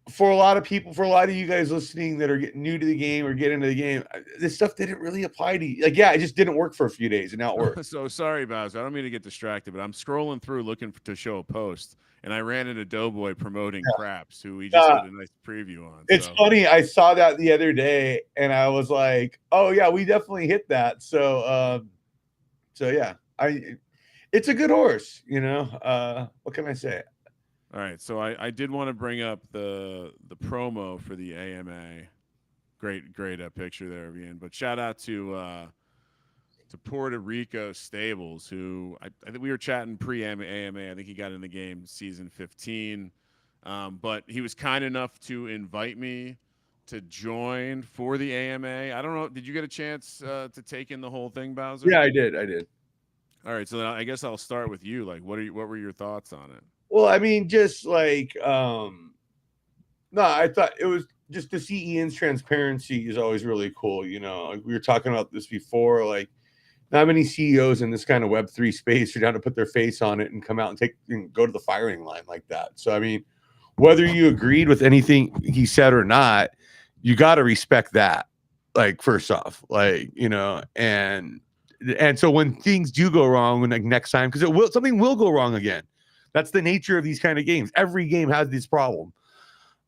for a lot of people, for a lot of you guys listening that are getting new to the game or get into the game, this stuff didn't really apply to you. Like, yeah, it just didn't work for a few days, and now it works. So sorry, Bowser. I don't mean to get distracted, but I'm scrolling through looking to show a post, and I ran into Doughboy promoting Craps, who we just Uh, did a nice preview on. it's So funny. I saw that the other day, and I was like, "Oh yeah, we definitely hit that." So yeah, it's a good horse. What can I say? all right, so I did want to bring up the promo for the AMA. Great picture there, Ian. But shout out to Puerto Rico Stables, who I think we were chatting pre-AMA. I think he got in the game season 15. But he was kind enough to invite me to join for the AMA. I don't know. Did you get a chance to take in the whole thing, Bowser? Yeah, I did. I did. All right. So then I guess I'll start with you. Like, what were your thoughts on it? Well, I mean, just like no, I thought it was just to see Ian's transparency is always really cool. Like we were talking about this before, like not many CEOs in this kind of Web3 space are down to put their face on it and come out and go to the firing line like that. So, I mean, whether you agreed with anything he said or not, you got to respect that. Like, first off, and so when things do go wrong, when like next time, because something will go wrong again. That's the nature of these kind of games. Every game has this problem.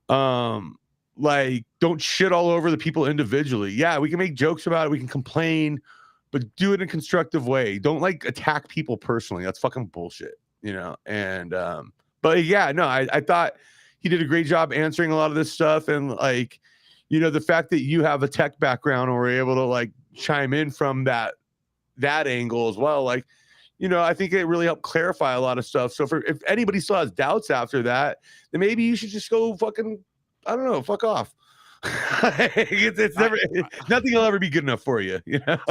Like, don't shit all over the people individually. Yeah, we can make jokes about it, we can complain, but do it in a constructive way. Don't like attack people personally. That's fucking bullshit, And but yeah, no, I thought he did a great job answering a lot of this stuff, and like, the fact that you have a tech background and were able to like chime in from that angle as well, like, I think it really helped clarify a lot of stuff. So if anybody still has doubts after that, then maybe you should just go fucking, I don't know, fuck off. It's never, nothing will ever be good enough for you.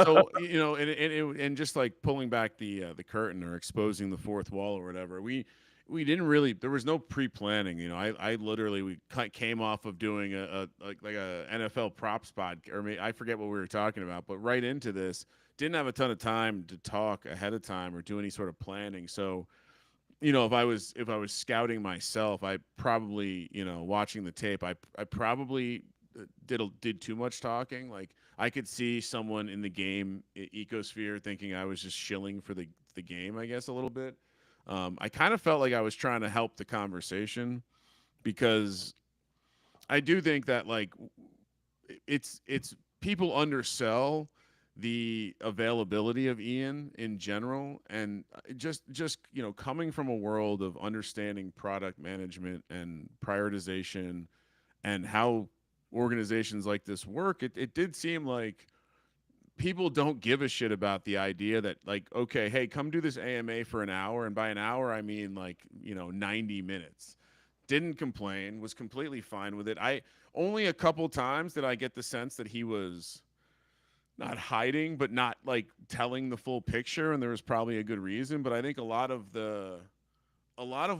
So and just like pulling back the curtain or exposing the fourth wall or whatever, we didn't really, there was no pre-planning. I literally, we came off of doing a NFL prop spot, or I forget what we were talking about, but right into this, didn't have a ton of time to talk ahead of time or do any sort of planning. So if I was scouting myself, I probably, watching the tape, I probably did too much talking. Like, I could see someone in the game ecosphere thinking I was just shilling for the game, I guess, a little bit. I kind of felt like I was trying to help the conversation, because I do think that, like, it's people undersell the availability of Ian in general, and just coming from a world of understanding product management and prioritization and how organizations like this work, it did seem like people don't give a shit about the idea that, like, okay, hey, come do this AMA for an hour, and by an hour I mean, like, 90 minutes. Didn't complain, was completely fine with it. I only a couple times did I get the sense that he was not hiding, but not like telling the full picture, and there was probably a good reason. But I think a lot of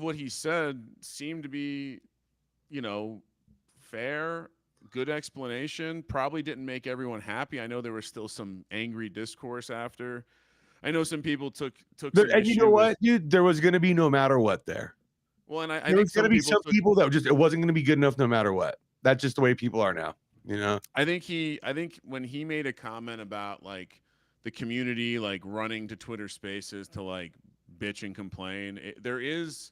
what he said seemed to be, fair, good explanation. Probably didn't make everyone happy. I know there was still some angry discourse after. I know some people took some And you know issue with. what, dude? There was going to be no matter what there. Well, and I There think was going some to be people some took. people that just, it wasn't going to be good enough no matter what. That's just the way people are now, I think when he made a comment about, like, the community, like, running to Twitter Spaces to, like, bitch and complain, there is.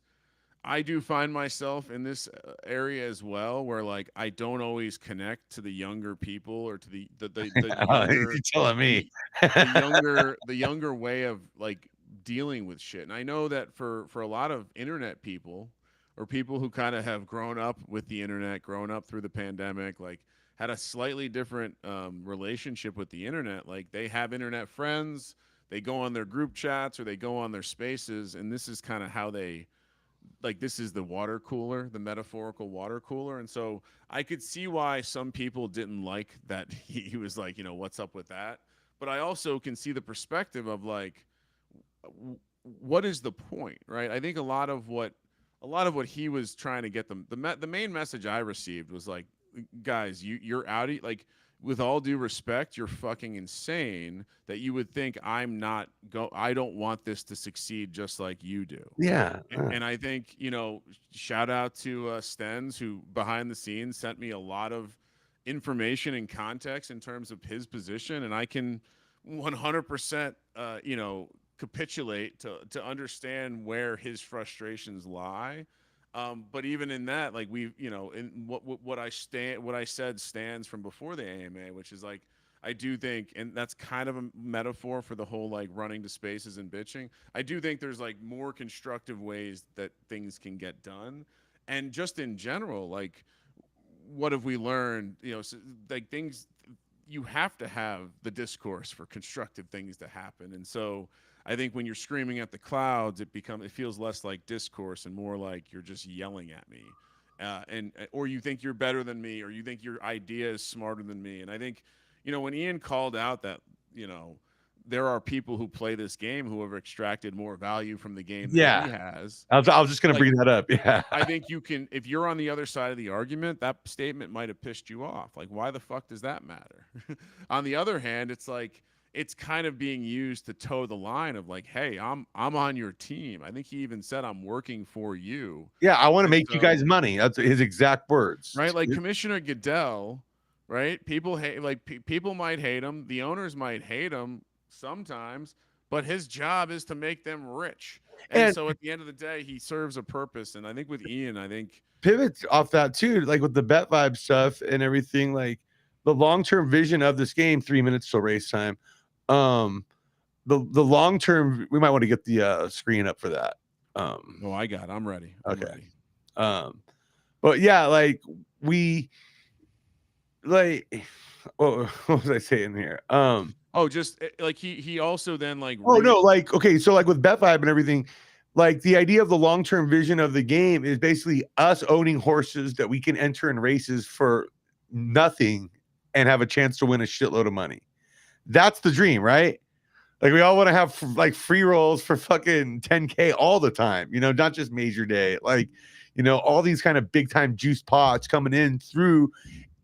I do find myself in this area as well, where, like, I don't always connect to the younger people, or to the You're younger telling me. the the younger way of, like, dealing with shit. And I know that for a lot of internet people, or people who kind of have grown up with the internet, grown up through the pandemic, like, had a slightly different relationship with the internet. Like, they have internet friends, they go on their group chats, or they go on their spaces, and this is kind of how they, like, this is the water cooler, the metaphorical water cooler. And so I could see why some people didn't like that he was like, what's up with that? But I also can see the perspective of, like, what is the point, right? I think a lot of what he was trying to get them, the main message I received was like, guys, you're out, like, with all due respect, you're fucking insane that you would think I don't want this to succeed just like you do. Yeah. And I think, shout out to Stens, who behind the scenes sent me a lot of information and context in terms of his position. And I can 100%, capitulate to understand where his frustrations lie. But even in that, like in what I said stands from before the AMA, which is like, I do think, and that's kind of a metaphor for the whole like running to spaces and bitching. I do think there's like more constructive ways that things can get done, and just in general, like what have we learned? Like things, you have to have the discourse for constructive things to happen, and so I think when you're screaming at the clouds, it feels less like discourse and more like you're just yelling at me, and or you think you're better than me, or you think your idea is smarter than me. And I think, when Ian called out that there are people who play this game who have extracted more value from the game than he has. I was just gonna bring that up. Yeah. I think you can, if you're on the other side of the argument, that statement might have pissed you off. Like, why the fuck does that matter? On the other hand, it's like, it's kind of being used to toe the line of like, hey, I'm on your team. I think he even said, I'm working for you. Yeah, I want to make you guys money. That's his exact words. Right? Like Commissioner Goodell, right? People hate, like people might hate him. The owners might hate him sometimes, but his job is to make them rich. And so at the end of the day, he serves a purpose. And I think with Ian, pivot off that too, like with the bet vibe stuff and everything, like the long-term vision of this game, 3 minutes till race time. The long-term, we might want to get the screen up for that. I'm ready. I'm ready. But yeah, like what was I saying here? Just like he also then like okay, so like with bet vibe and everything, like the idea of the long-term vision of the game is basically us owning horses that we can enter in races for nothing and have a chance to win a shitload of money. That's the dream, right? Like we all want to have like free rolls for fucking 10K all the time, not just major day, like, all these kind of big time juice pots coming in through.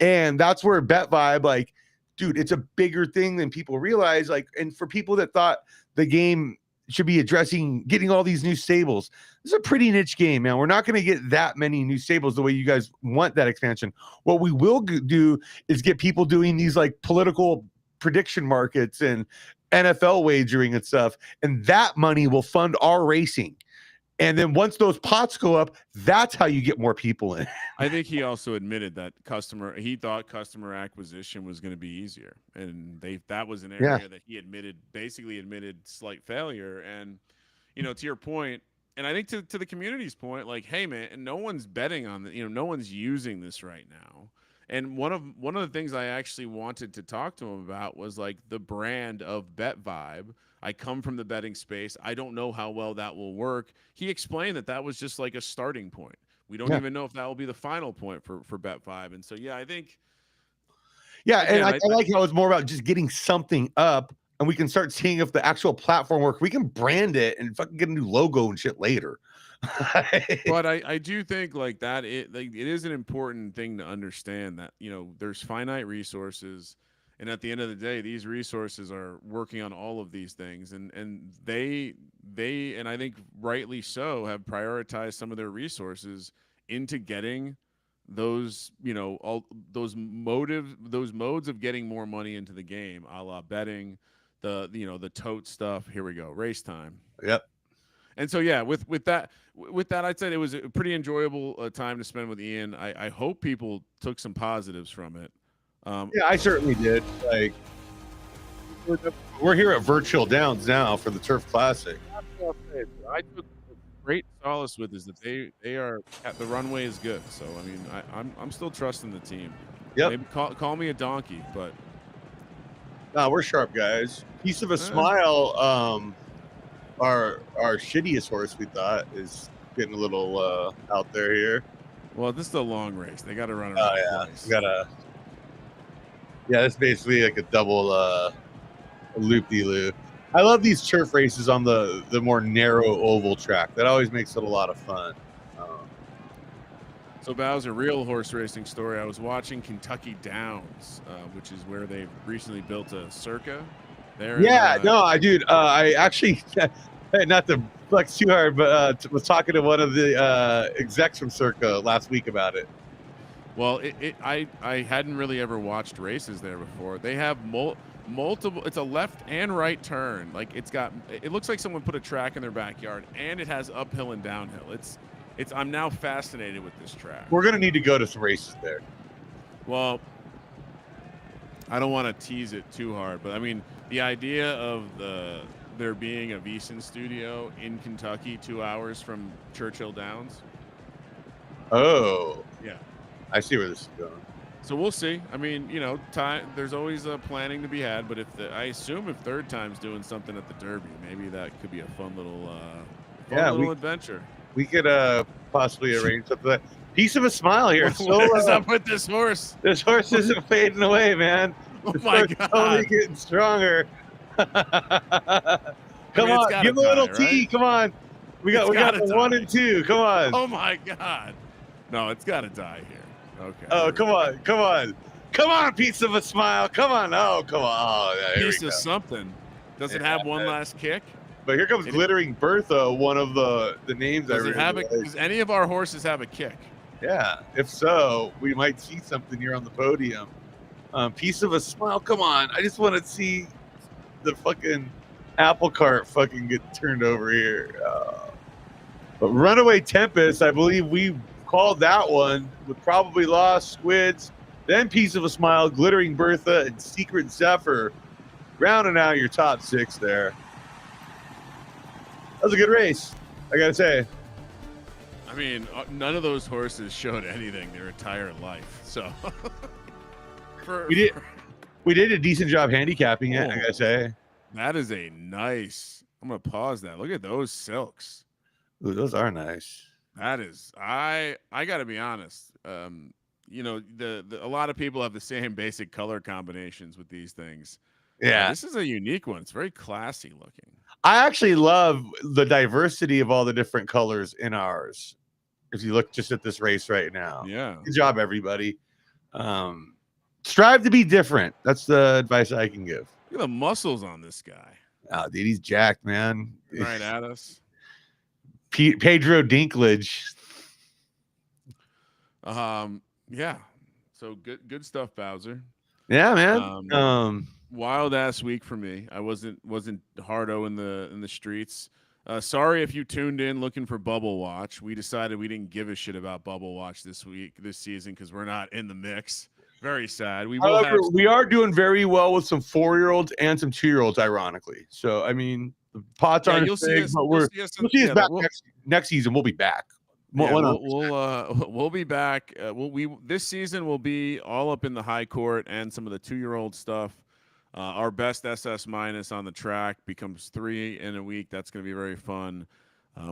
And that's where bet vibe, like, dude, it's a bigger thing than people realize. Like, and for people that thought the game should be addressing getting all these new stables, this is a pretty niche game, man. We're not going to get that many new stables the way you guys want that expansion. What we will do is get people doing these like political prediction markets and NFL wagering and stuff, and that money will fund our racing. And then once those pots go up, that's how you get more people in. I think he also admitted that he thought customer acquisition was going to be easier, and that was an area that he basically admitted slight failure. And to your point, and I think to the community's point, like, hey man, no one's betting on no one's using this right now. And one of the things I actually wanted to talk to him about was like the brand of Bet Vibe. I come from the betting space. I don't know how well that will work. He explained that was just like a starting point. We don't even know if that will be the final point for Bet Vibe. And so, I think. Yeah, again, and I like how it's more about just getting something up, and we can start seeing if the actual platform works. We can brand it and fucking get a new logo and shit later. But I do think like that it is an important thing to understand that there's finite resources, and at the end of the day, these resources are working on all of these things, and they and I think rightly so have prioritized some of their resources into getting those all those modes of getting more money into the game, a la betting, the tote stuff. Here we go, race time. Yep. And so, with that, I'd say it was a pretty enjoyable time to spend with Ian. I hope people took some positives from it. Yeah, I certainly did. Like, we're here at Virtual Downs now for the Turf Classic. I took great solace with is that they are the runway is good. So I mean, I'm still trusting the team. Yep. Maybe call me a donkey, but no, we're sharp guys. Piece of a smile. Our shittiest horse, we thought, is getting a little out there here. Well, this is a long race. They got to run around. Oh yeah, it's basically like a double loop-de-loop. I love these turf races on the more narrow oval track. That always makes it a lot of fun. So Bowser, real horse racing story. I was watching Kentucky Downs, which is where they've recently built a circa. There in Yeah, no, dude. I actually, not to flex too hard, but was talking to one of the execs from Circa last week about it. well, I hadn't really ever watched races there before. They have multiple. It's a left and right turn. Like it looks like someone put a track in their backyard, and it has uphill and downhill. It's. I'm now fascinated with this track. We're gonna need to go to some races there. Well, I don't want to tease it too hard, but I mean the idea of there being a VEASAN studio in Kentucky, 2 hours from Churchill Downs. Oh, yeah, I see where this is going. So we'll see. I mean, time. There's always a planning to be had, but I assume if Third Time's doing something at the Derby, maybe that could be a fun little adventure. We could possibly arrange something. Like piece of a smile here. What is up with this horse? This horse isn't fading away, man. Oh this my God! Totally getting stronger. Come on, give a little tea. Right? Come on, we got the 1 and 2. Come on. Oh my God! No, it's got to die here. Okay. Oh, come on, piece of a smile. Come on. Oh, come on. Oh, yeah, piece of something. Does it have one last kick? But here comes Glittering Bertha, one of the names I really like. Does any of our horses have a kick? Yeah. If so, we might see something here on the podium. Piece of a smile. Come on. I just want to see the fucking apple cart fucking get turned over here. But Runaway Tempest, I believe we called that one with Probably Lost, Squids, then Piece of a Smile, Glittering Bertha, and Secret Zephyr. Rounding out your top 6 there. That was a good race, I gotta say. I mean, none of those horses showed anything their entire life. So we did a decent job handicapping it, I gotta say. That is a nice. I'm gonna pause that. Look at those silks. Ooh, those are nice. That is. I gotta be honest. A lot of people have the same basic color combinations with these things. Yeah, this is a unique one. It's very classy looking. I actually love the diversity of all the different colors in ours. If you look just at this race right now. Yeah. Good job, everybody. Strive to be different. That's the advice I can give. Look at the muscles on this guy. Oh, dude, he's jacked, man. Right at us. Pedro Dinklage. Yeah. So good stuff, Bowser. Yeah, man. Wild ass week for me. I wasn't hardo in the streets. Sorry if you tuned in looking for Bubble Watch. We decided we didn't give a shit about Bubble Watch this season because we're not in the mix. Very sad. However, we are doing very well with some 4-year-olds and some 2-year-olds, ironically. So I mean, the pots aren't big, but we'll see us back next season. We'll be back. We'll be back. This season will be all up in the high court and some of the 2-year-old stuff. Our best SS minus on the track becomes 3 in a week. That's going to be very fun.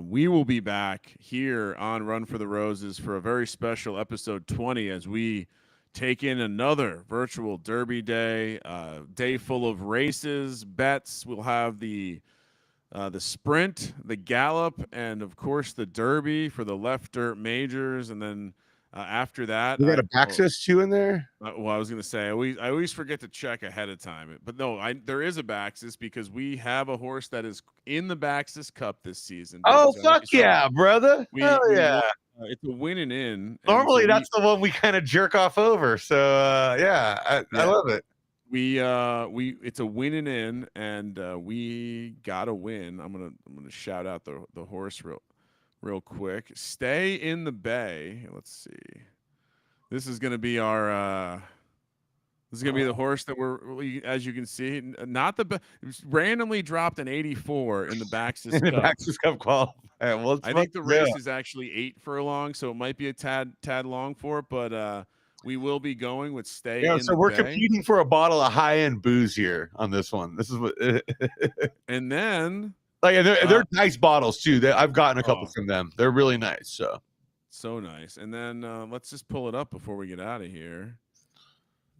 We will be back here on Run for the Roses for a very special episode 20 as we take in another virtual Derby day, day full of races, bets. We'll have the sprint, the gallop, and of course the Derby for the left dirt majors, and then after that, we got a Baxis too in there. Well, I was going to say I always forget to check ahead of time, but no, there is a Baxis because we have a horse that is in the Baxis Cup this season. Oh fuck yeah, brother! Hell yeah! It's a winning in. Normally, that's the one we kind of jerk off over. So I love it. It's a winning in, and we got to win. I'm gonna shout out the horse real quick. Stay in the Bay. Let's see. This is gonna be our. This is gonna be the horse that as you can see, not the randomly dropped an 84 in the Baxis Cup. The Baxis Cup qualifier. Well, I think the race is actually 8 furlongs, so it might be a tad long for it, but we will be going with Stay. Yeah, so we're competing for a bottle of high-end booze here on this one. This is what. And then, they're nice bottles too. I've gotten a couple from them. They're really nice. So nice. And then let's just pull it up before we get out of here,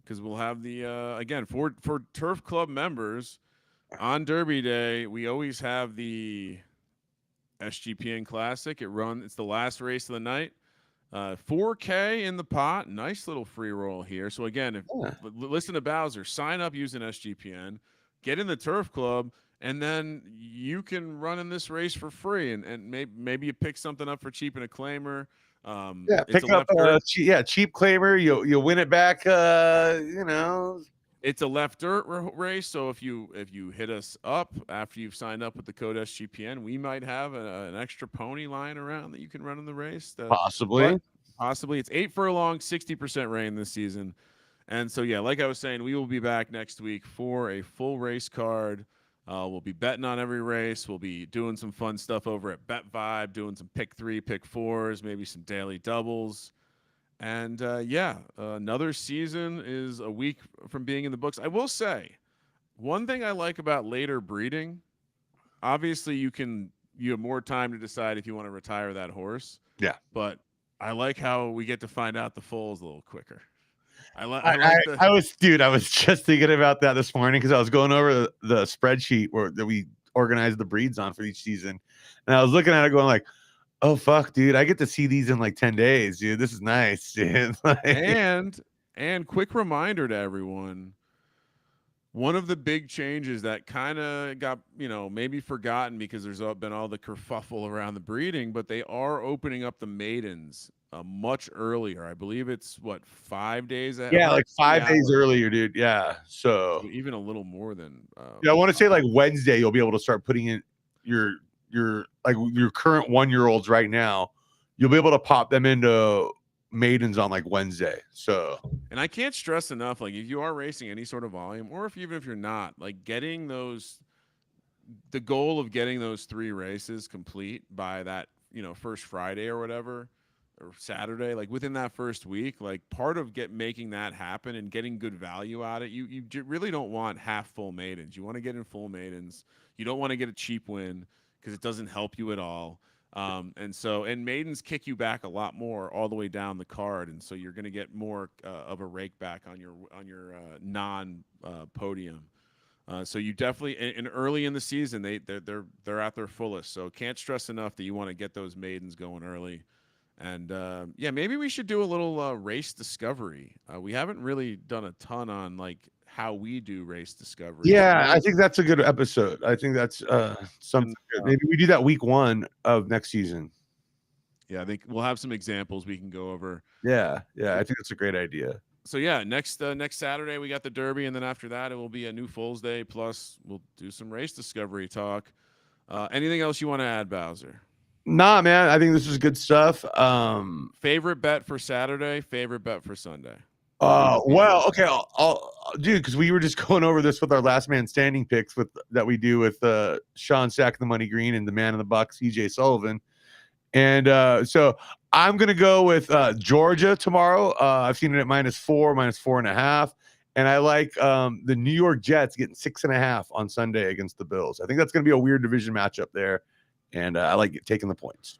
because we'll have the again for Turf Club members on Derby Day. We always have the SGPN Classic. It's the last race of the night. 4K in the pot. Nice little free roll here. So again, if Yeah. listen to Bowser, sign up using SGPN, get in the Turf Club, and then you can run in this race for free. And maybe you pick something up for cheap in a claimer. Yeah, It's a pick up left dirt. cheap claimer. You'll win it back. It's a left dirt race. So if you hit us up after you've signed up with the code SGPN, we might have an extra pony lying around that you can run in the race. Possibly. But possibly it's 8 furlong, 60% rain this season. And so, yeah, like I was saying, we will be back next week for a full race card. We'll be betting on every race. We'll be doing some fun stuff over at Bet Vibe, doing some pick 3, pick 4s, maybe some daily doubles. And another season is a week from being in the books. I will say, one thing I like about later breeding, obviously you have more time to decide if you want to retire that horse. Yeah. But I like how we get to find out the foals a little quicker. I I, like the I was just thinking about that this morning because I was going over the spreadsheet that we organized the breeds on for each season, and I was looking at it going like, oh fuck, dude, I get to see these in like 10 days, dude. This is nice, dude. and quick reminder to everyone. One of the big changes that kind of got, maybe forgotten because there's been all the kerfuffle around the breeding, but they are opening up the maidens much earlier. I believe it's 5 days ahead, Yeah, like 5 days 120 hours. earlier, dude. Yeah. So Even a little more than. yeah, I want to say like Wednesday, you'll be able to start putting in your your current 1-year-olds right now. You'll be able to pop them into maidens on like Wednesday. So, and I can't stress enough, like if you are racing any sort of volume, or even if you're not, like getting the goal of getting those 3 races complete by that, first Friday or whatever, or Saturday, like within that first week, like part of making that happen and getting good value out of it, you really don't want half full maidens. You want to get in full maidens. You don't want to get a cheap win because it doesn't help you at all. And maidens kick you back a lot more all the way down the card, and so you're going to get more of a rake back on your non podium. So you definitely, and early in the season, they're at their fullest. So can't stress enough that you want to get those maidens going early. And maybe we should do a little race discovery. We haven't really done a ton on like how we do race discovery. yeah, I think that's a good episode. I think that's something good. Maybe we do that week 1 of next season. Yeah, I think we'll have some examples we can go over. Yeah, I think that's a great idea. So yeah, next Saturday we got the Derby, and then after that it will be a new Foals Day. Plus, we'll do some race discovery talk. Anything else you want to add, Bowser? Nah, man, I think this is good stuff. Favorite bet for Saturday, favorite bet for Sunday. Well, okay, I'll dude, because we were just going over this with our last man standing picks that we do with Sean Sack the Money Green and the man in the box, EJ Sullivan. And so I'm gonna go with Georgia tomorrow. I've seen it at -4, -4.5. And I like the New York Jets getting 6.5 on Sunday against the Bills. I think that's gonna be a weird division matchup there. And I like taking the points.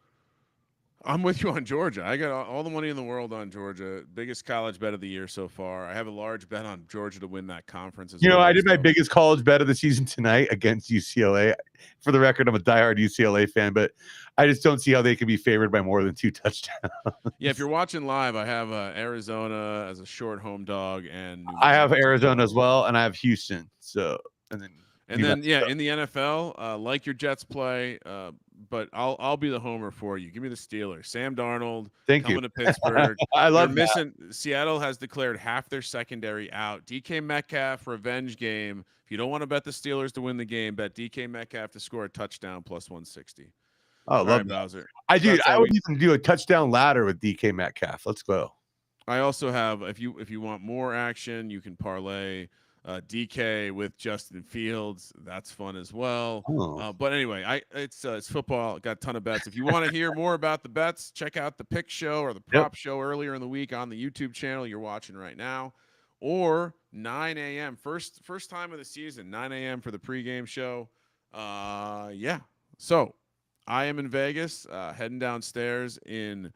I'm with you on Georgia. I got all the money in the world on Georgia. Biggest college bet of the year so far. I have a large bet on Georgia to win that conference as well. I did my biggest college bet of the season tonight against UCLA. For the record, I'm a diehard UCLA fan, but I just don't see how they can be favored by more than 2 touchdowns. Yeah, if you're watching live, I have Arizona as a short home dog, and I have Arizona as well, and I have Houston. So, and then in the NFL, like your Jets play, but I'll be the homer for you. Give me the Steelers. Sam Darnold coming to Pittsburgh. I love missing. Seattle has declared half their secondary out. DK Metcalf revenge game. If you don't want to bet the Steelers to win the game, bet DK Metcalf to score a touchdown plus 160. Oh, love right, Bowser. I would even do a touchdown ladder with DK Metcalf. Let's go. I also have, if you want more action, you can parlay DK with Justin Fields. That's fun as well. But anyway, it's football. Got a ton of bets. If you want to hear more about the bets, check out the pick show or the prop show earlier in the week on the YouTube channel you're watching right now, or 9 a.m. First time of the season, 9 a.m. for the pregame show. So I am in Vegas, heading downstairs in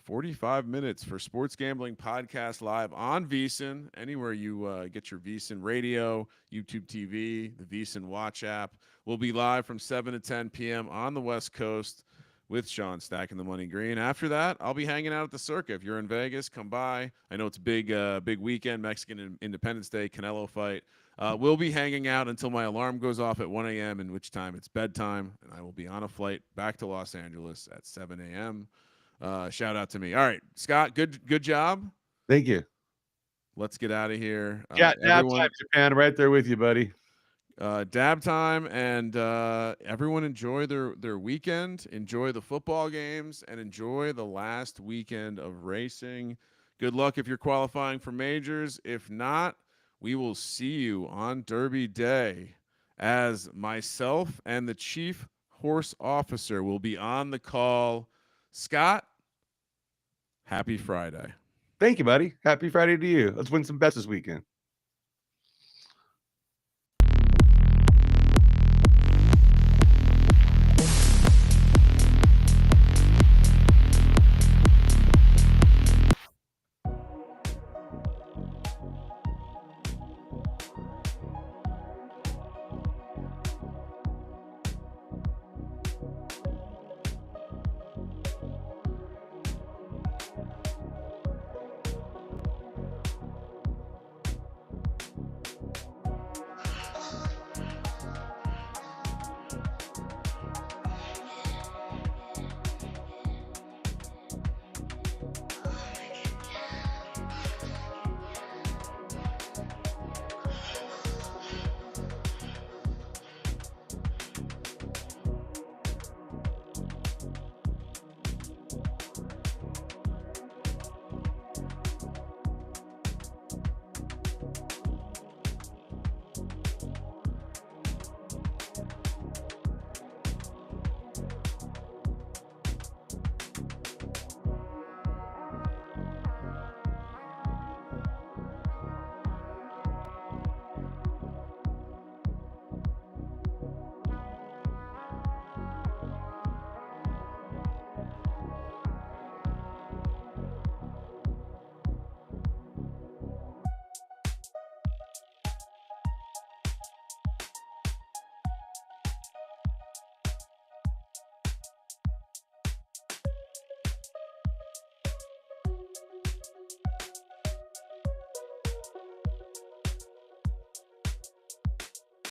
45 minutes for Sports Gambling Podcast Live on VSiN, anywhere you get your VSiN radio, YouTube TV, the VSiN Watch app. We'll be live from 7 to 10 p.m. on the West Coast. with Sean stacking the money green. After that, I'll be hanging out at the Circa. If you're in Vegas, come by. I know it's a big weekend, Mexican Independence Day, Canelo fight. We'll be hanging out until my alarm goes off at 1 a.m., in which time it's bedtime, and I will be on a flight back to Los Angeles at 7 a.m. Shout out to me. All right, Scott, good job. Thank you. Let's get out of here. Yeah, dab Everyone, time, Japan, right there with you, buddy. dab time, and everyone enjoy their weekend. Enjoy the football games, and enjoy the last weekend of racing. Good luck if you're qualifying for majors. If not, we will see you on Derby Day, as myself and the chief horse officer will be on the call. Scott, happy Friday. Thank you, buddy. Happy Friday to you. Let's win some bets this weekend.